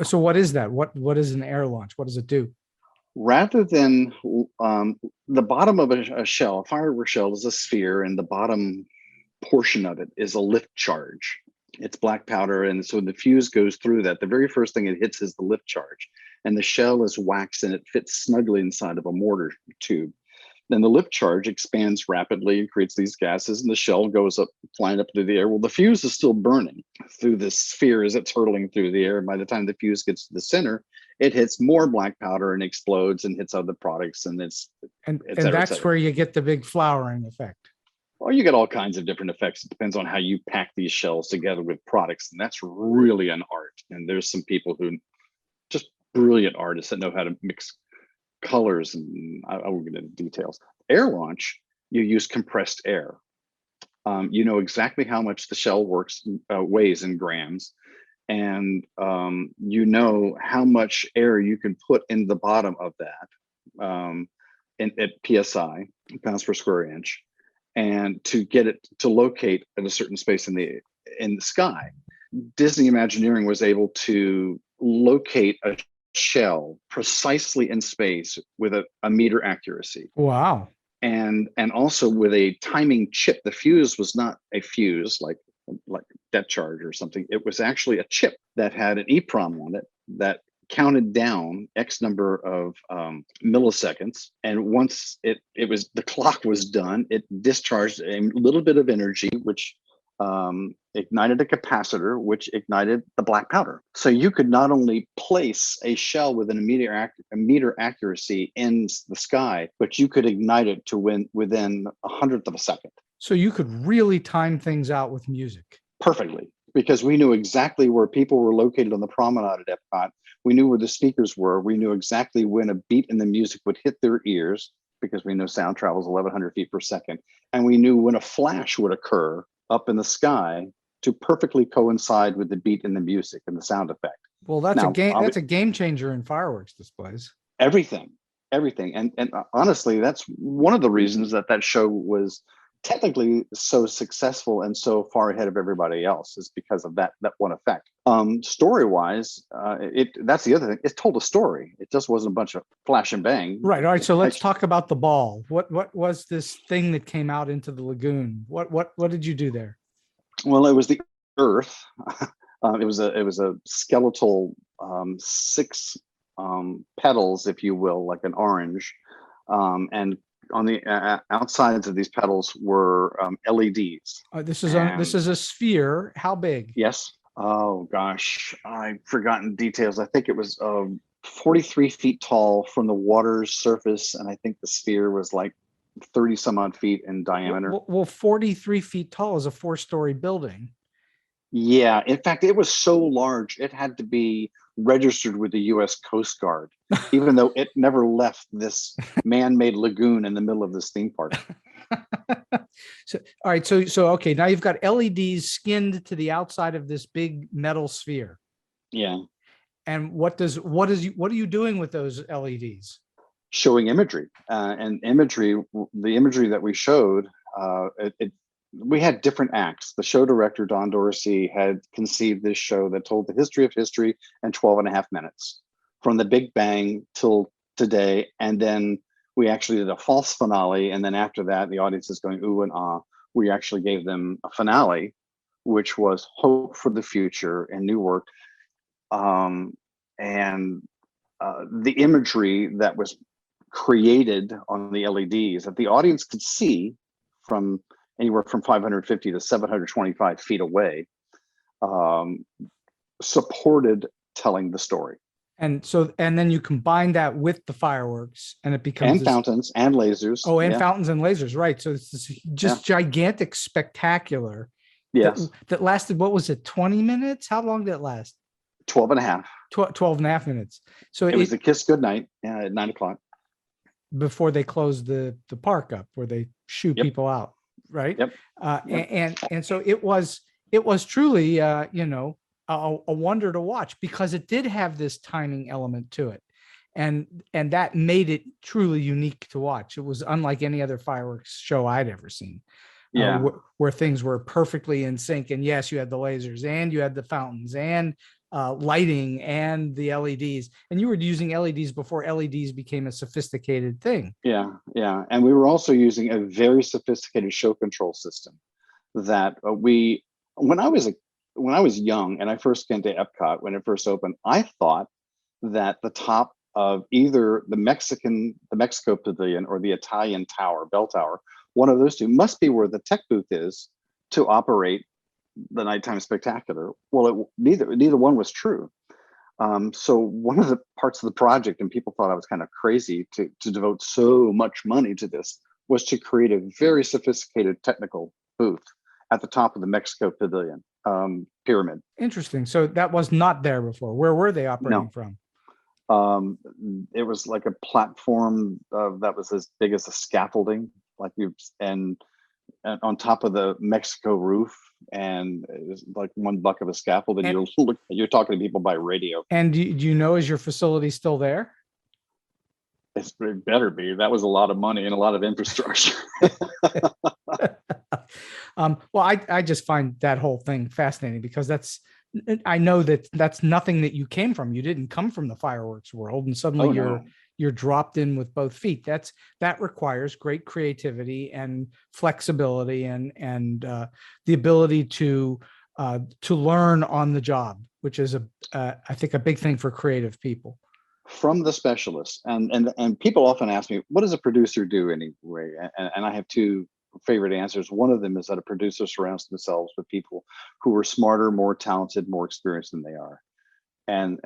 So what is that? What is an air launch? What does it do? Rather than the bottom of a shell, a firework shell is a sphere, and the bottom portion of it is a lift charge. It's black powder, and so the fuse goes through that. The very first thing it hits is the lift charge, and the shell is wax and it fits snugly inside of a mortar tube. Then the lift charge expands rapidly and creates these gases, and the shell goes up, flying up through the air. Well, the fuse is still burning through this sphere as it's hurtling through the air. And by the time the fuse gets to the center, it hits more black powder and explodes and hits other products. And that's where you get the big flowering effect. Well, you get all kinds of different effects. It depends on how you pack these shells together with products. And that's really an art. And there's some people who just brilliant artists that know how to mix colors, and I won't get into details. Air launch, you use compressed air. You know exactly how much the shell weighs in grams, and you know how much air you can put in the bottom of that at PSI, pounds per square inch, and to get it to locate at a certain space in the sky. Disney Imagineering was able to locate a shell precisely in space with a meter accuracy. Wow. And also with a timing chip. The fuse was not a fuse like depth charge or something. It was actually a chip that had an EEPROM on it that counted down X number of milliseconds. And once the clock was done, it discharged a little bit of energy, which ignited a capacitor, which ignited the black powder. So you could not only place a shell within a meter accuracy in the sky, but you could ignite it to within 1/100th of a second. So you could really time things out with music. Perfectly, because we knew exactly where people were located on the promenade at Epcot. We knew where the speakers were. We knew exactly when a beat in the music would hit their ears, because we know sound travels 1,100 feet per second. And we knew when a flash would occur up in the sky to perfectly coincide with the beat in the music and the sound effect. Well, that's a game changer in fireworks displays. Everything. And honestly, that's one of the reasons that show was technically so successful and so far ahead of everybody else, is because of that one effect. Story-wise, that's the other thing. It told a story. It just wasn't a bunch of flash and bang. Right. All right. So let's talk about the ball. What was this thing that came out into the lagoon? What did you do there? Well, it was the Earth. It was a skeletal 6 petals, if you will, like an orange, and on the outsides of these petals were LEDs. This is a sphere. How big? Yes. Oh gosh, I've forgotten details. I think it was 43 feet tall from the water's surface, and I think the sphere was like 30 some odd feet in diameter. Well, 43 feet tall is a 4-story building. Yeah, in fact, it was so large it had to be registered with the U.S. Coast Guard, even though it never left this man-made lagoon in the middle of this theme park. So, all right, so okay, now you've got LEDs skinned to the outside of this big metal sphere. Yeah. And what are you doing with those LEDs? Showing imagery, and imagery. The imagery that we showed, we had different acts. The show director, Don Dorsey, had conceived this show that told the history of history in 12.5 minutes, from the Big Bang till today. And then we actually did a false finale. And then after that, the audience is going ooh and ah. We actually gave them a finale, which was hope for the future and new work. The imagery that was created on the LEDs that the audience could see from anywhere from 550 to 725 feet away, supported telling the story. And then you combine that with the fireworks, and it becomes fountains and lasers. Oh, and fountains and lasers, right? So it's this just gigantic spectacular. Yes. That lasted, what was it, 20 minutes? How long did it last? 12 and a half. 12 and a half minutes. So it was a kiss goodnight at 9 o'clock. Before they close the park up, where they shoot people out, right? Yep. And so it was truly, a wonder to watch, because it did have this timing element to it. And that made it truly unique to watch. It was unlike any other fireworks show I'd ever seen. Where things were perfectly in sync. And yes, you had the lasers, and you had the fountains, and lighting, and the LEDs. And you were using LEDs before LEDs became a sophisticated thing. Yeah. And we were also using a very sophisticated show control system that when I was young and I first came to Epcot, when it first opened, I thought that the top of either the Mexico Pavilion or the Italian Tower, Bell Tower, one of those two must be where the tech booth is to operate the nighttime spectacular. Well, neither one was true. So one of the parts of the project, and people thought I was kind of crazy to devote so much money to this, was to create a very sophisticated technical booth at the top of the Mexico Pavilion pyramid. Interesting. So that was not there before. Where were they operating from? It was like a platform that was as big as a scaffolding, and on top of the Mexico roof, and it was like one buck of a scaffold, and you're talking to people by radio. And do you know, is your facility still there? It better be. That was a lot of money and a lot of infrastructure. Well, I just find that whole thing fascinating, because I know that's nothing that you came from. You didn't come from the fireworks world, and suddenly you're dropped in with both feet. That requires great creativity and flexibility and the ability to to learn on the job, which is I think a big thing for creative people. From the specialists, and people often ask me, what does a producer do anyway? And I have two favorite answers. One of them is that a producer surrounds themselves with people who are smarter, more talented, more experienced than they are, and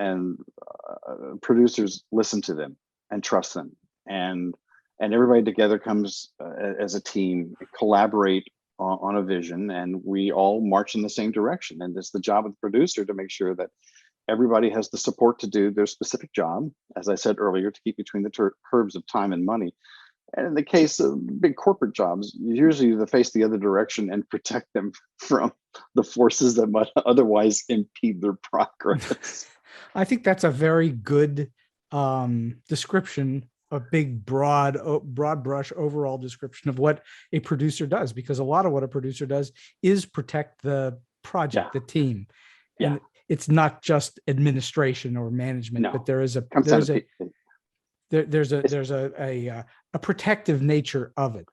producers listen to them and trust them, and everybody together comes as a team, collaborate on a vision, and we all march in the same direction. And it's the job of the producer to make sure that everybody has the support to do their specific job, as I said earlier, to keep between the curbs of time and money. And in the case of big corporate jobs, usually they face the other direction and protect them from the forces that might otherwise impede their progress. I think that's a very good description, a big, broad brush overall description of what a producer does, because a lot of what a producer does is protect the project, the team. And it's not just administration or management, but there's a protective nature of it.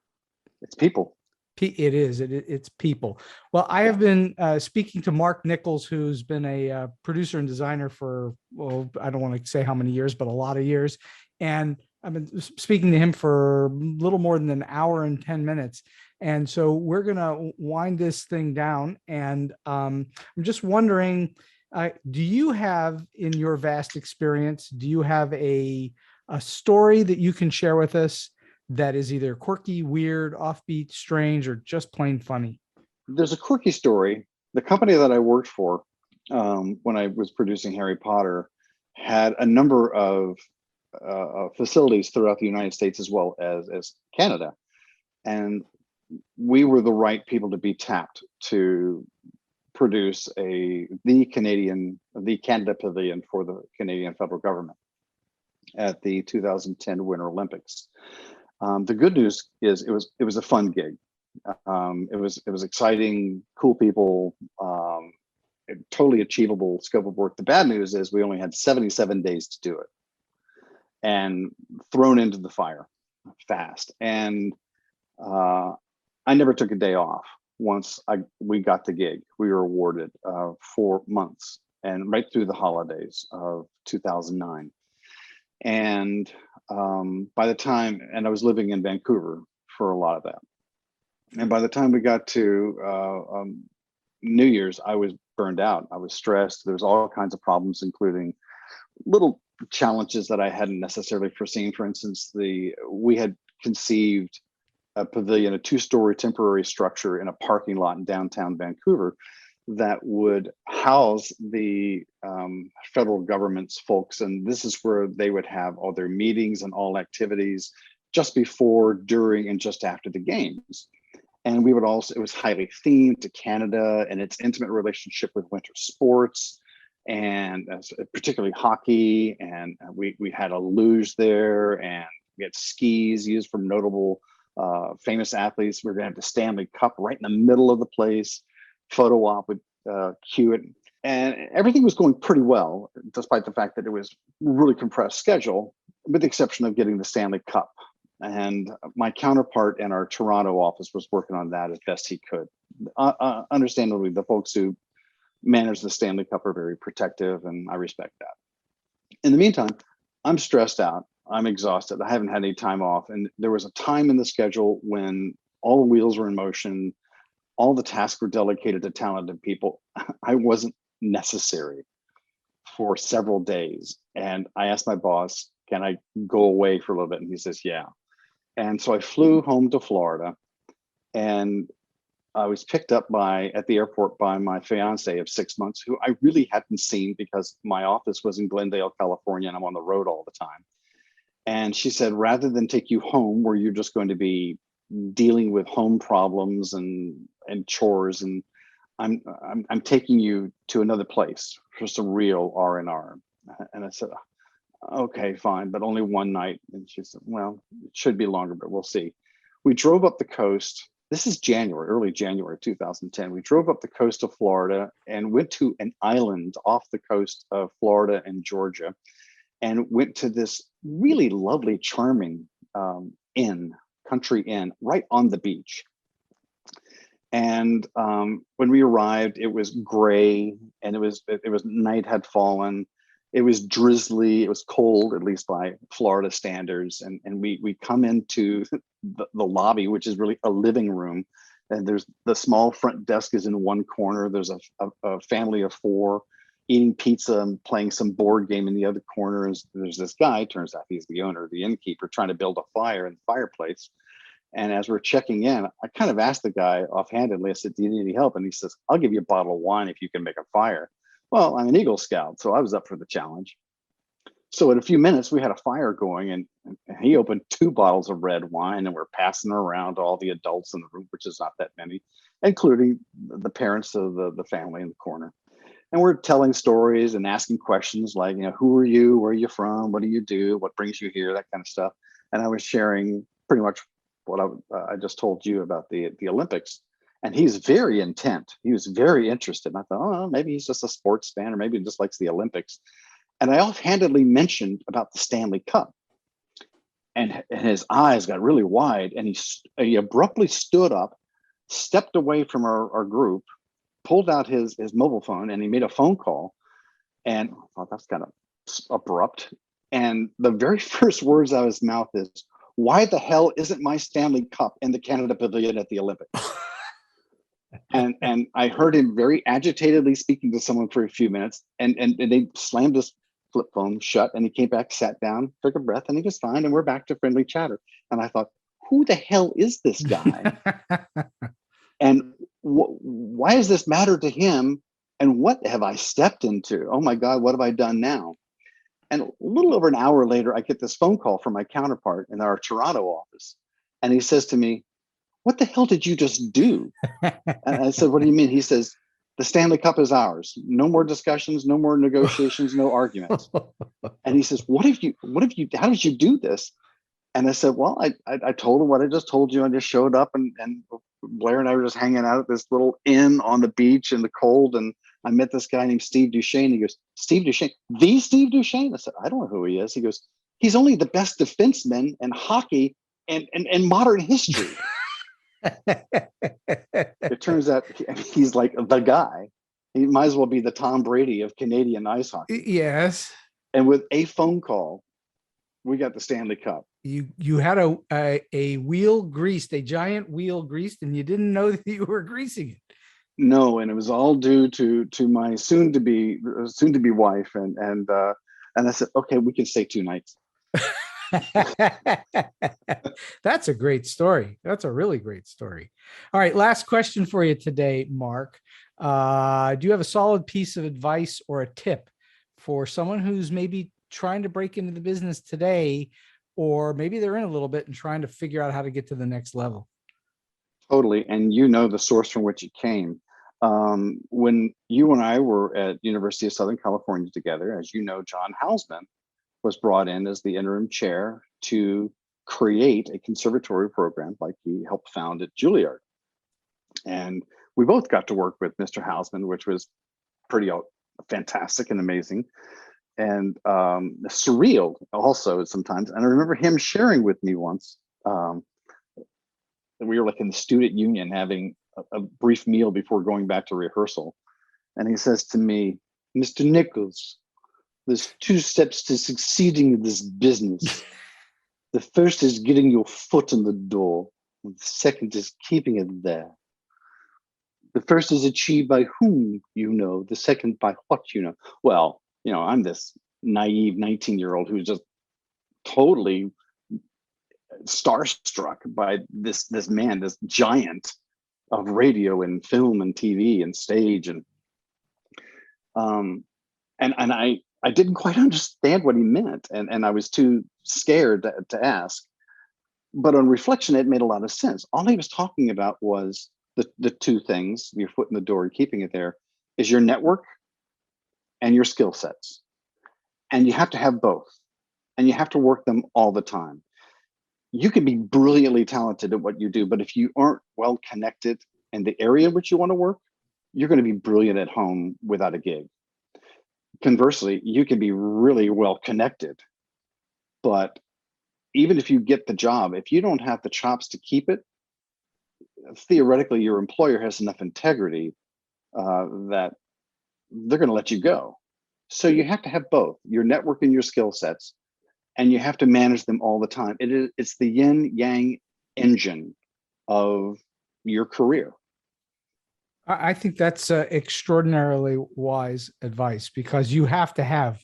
It's people. It's people. Well, I have been speaking to Mark Nichols, who's been a producer and designer for, well, I don't want to say how many years, but a lot of years. And I've been speaking to him for a little more than an hour and 10 minutes. And so we're going to wind this thing down. And I'm just wondering, do you have, in your vast experience, do you have a story that you can share with us that is either quirky, weird, offbeat, strange, or just plain funny? There's a quirky story. The company that I worked for when I was producing Harry Potter had a number of facilities throughout the United States as well as Canada. And we were the right people to be tapped to produce the Canada Pavilion for the Canadian federal government at the 2010 Winter Olympics. The good news is it was a fun gig. It was exciting, cool people, totally achievable scope of work. The bad news is we only had 77 days to do it, and thrown into the fire fast. And I never took a day off. Once we got the gig, we were awarded 4 months, and right through the holidays of 2009. And by the time, and I was living in Vancouver for a lot of that. And by the time we got to New Year's, I was burned out. I was stressed. There was all kinds of problems, including little challenges that I hadn't necessarily foreseen. For instance, we had conceived a pavilion, a 2-story temporary structure in a parking lot in downtown Vancouver that would house the federal government's folks. And this is where they would have all their meetings and all activities just before, during, and just after the games. And we would also, it was highly themed to Canada and its intimate relationship with winter sports, and particularly hockey. And we had a luge there, and we had skis used from notable famous athletes. We were going to have the Stanley Cup right in the middle of the place. Photo op with Cuden, and everything was going pretty well, despite the fact that it was really compressed schedule, with the exception of getting the Stanley Cup. And my counterpart in our Toronto office was working on that as best he could. Understandably, the folks who manage the Stanley Cup are very protective, and I respect that. In the meantime, I'm stressed out. I'm exhausted. I haven't had any time off. And there was a time in the schedule when all the wheels were in motion, all the tasks were delegated to talented people. I wasn't necessary for several days. And I asked my boss, can I go away for a little bit? And he says, yeah. And so I flew home to Florida, and I was picked up at the airport by my fiance of 6 months, who I really hadn't seen because my office was in Glendale, California, and I'm on the road all the time. And she said, rather than take you home where you're just going to be dealing with home problems and chores, and I'm taking you to another place for some real R&R. And I said, okay, fine, but only one night. And she said, well, it should be longer, but we'll see. We drove up the coast. This is early January 2010. We drove up the coast of Florida and went to an island off the coast of Florida and Georgia, and went to this really lovely, charming country inn right on the beach. And when we arrived, it was gray, and it was night had fallen. It was drizzly. It was cold, at least by Florida standards. And we come into the lobby, which is really a living room. And there's the small front desk is in one corner. There's a family of four eating pizza and playing some board game in the other corner. There's this guy, turns out he's the owner, the innkeeper, trying to build a fire in the fireplace. And as we're checking in, I kind of asked the guy offhandedly, I said, "Do you need any help?" And he says, "I'll give you a bottle of wine if you can make a fire." Well, I'm an Eagle Scout, so I was up for the challenge. So in a few minutes, we had a fire going, and he opened 2 bottles of red wine, and we're passing around to all the adults in the room, which is not that many, including the parents of the family in the corner. And we're telling stories and asking questions like, who are you? Where are you from? What do you do? What brings you here? That kind of stuff. And I was sharing pretty much what I just told you about the Olympics. And he's very intent. He was very interested. And I thought, oh, maybe he's just a sports fan, or maybe he just likes the Olympics. And I offhandedly mentioned about the Stanley Cup. And his eyes got really wide, and he abruptly stood up, stepped away from our group, pulled out his mobile phone, and he made a phone call. And I thought, that's kind of abrupt. And the very first words out of his mouth is, "Why the hell isn't my Stanley Cup in the Canada Pavilion at the Olympics?" And I heard him very agitatedly speaking to someone for a few minutes, and they slammed his flip phone shut, and he came back, sat down, took a breath, and he was fine, and we're back to friendly chatter. And I thought, who the hell is this guy? And why does this matter to him? And what have I stepped into? Oh my God, what have I done now? And a little over an hour later, I get this phone call from my counterpart in our Toronto office. And he says to me, "What the hell did you just do?" And I said, "What do you mean?" He says, "The Stanley Cup is ours. No more discussions, no more negotiations, no arguments." And he says, how did you do this?" And I said, "Well, I told him what I just told you. I just showed up, and Blair and I were just hanging out at this little inn on the beach in the cold. And I met this guy named Steve Duchesne." He goes, "Steve Duchesne, the Steve Duchesne?" I said, "I don't know who he is." He goes, "He's only the best defenseman in hockey and modern history." It turns out he's like the guy. He might as well be the Tom Brady of Canadian ice hockey. Yes. And with a phone call, we got the Stanley Cup. You had a wheel greased, a giant wheel greased, and you didn't know that you were greasing it. No, and it was all due to my soon to be wife, and I said, "Okay, we can stay 2 nights." That's a great story. That's a really great story. All right, last question for you today, Mark. Do you have a solid piece of advice or a tip for someone who's maybe trying to break into the business today, or maybe they're in a little bit and trying to figure out how to get to the next level? Totally, and the source from which it came. When you and I were at University of Southern California together, as you know, John Hausman was brought in as the interim chair to create a conservatory program like he helped found at Juilliard. And we both got to work with Mr. Hausman, which was pretty fantastic and amazing, and surreal also sometimes. And I remember him sharing with me once that we were like in the student union having a brief meal before going back to rehearsal. And he says to me, "Mr. Nichols, there's 2 steps to succeeding in this business. The first is getting your foot in the door. And the second is keeping it there. The first is achieved by whom you know, the second by what you know." Well, I'm this naive 19-year-old who's just totally starstruck by this man, this giant of radio and film and TV and stage. And I didn't quite understand what he meant, and I was too scared to ask. But on reflection, it made a lot of sense. All he was talking about was the 2 things: your foot in the door and keeping it there, is your network and your skill sets. And you have to have both, and you have to work them all the time. You can be brilliantly talented at what you do, but if you aren't well connected in the area in which you want to work, you're going to be brilliant at home without a gig. Conversely, you can be really well connected, but even if you get the job, if you don't have the chops to keep it, theoretically your employer has enough integrity that they're going to let you go. So you have to have both your network and your skill sets, and you have to manage them all the time. It's the yin yang engine of your career. I think that's extraordinarily wise advice, because you have to have,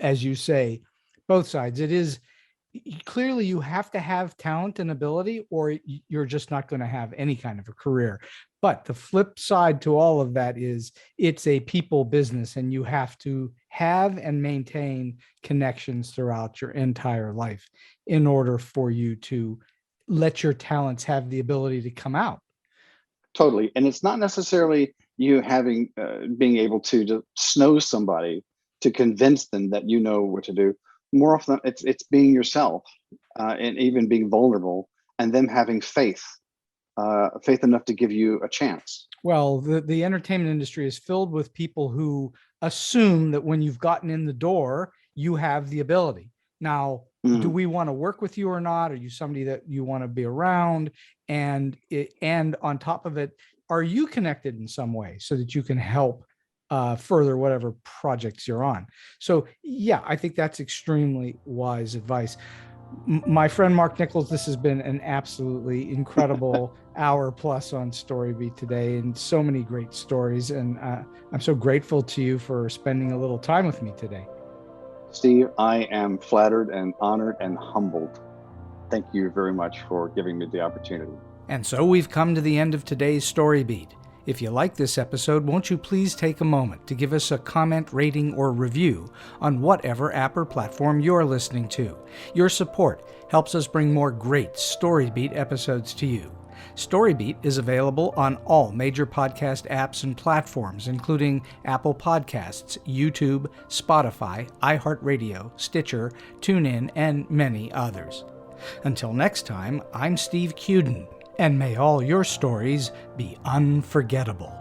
as you say, both sides. It is clearly you have to have talent and ability, or you're just not going to have any kind of a career. But the flip side to all of that is it's a people business, and you have to have and maintain connections throughout your entire life in order for you to let your talents have the ability to come out. Totally. And it's not necessarily you having being able to snow somebody to convince them that you know what to do. More often it's being yourself, and even being vulnerable, and them having faith enough to give you a chance. Well, the entertainment industry is filled with people who assume that when you've gotten in the door, you have the ability. Now, do we want to work with you or not? Are you somebody that you want to be around? And on top of it, are you connected in some way so that you can help further whatever projects you're on? So yeah, I think that's extremely wise advice. My friend Mark Nichols, this has been an absolutely incredible hour plus on StoryBeat today, and so many great stories. And I'm so grateful to you for spending a little time with me today. Steve, I am flattered and honored and humbled. Thank you very much for giving me the opportunity. And so we've come to the end of today's StoryBeat. If you like this episode, won't you please take a moment to give us a comment, rating, or review on whatever app or platform you're listening to. Your support helps us bring more great StoryBeat episodes to you. StoryBeat is available on all major podcast apps and platforms, including Apple Podcasts, YouTube, Spotify, iHeartRadio, Stitcher, TuneIn, and many others. Until next time, I'm Steve Cuden, and may all your stories be unforgettable.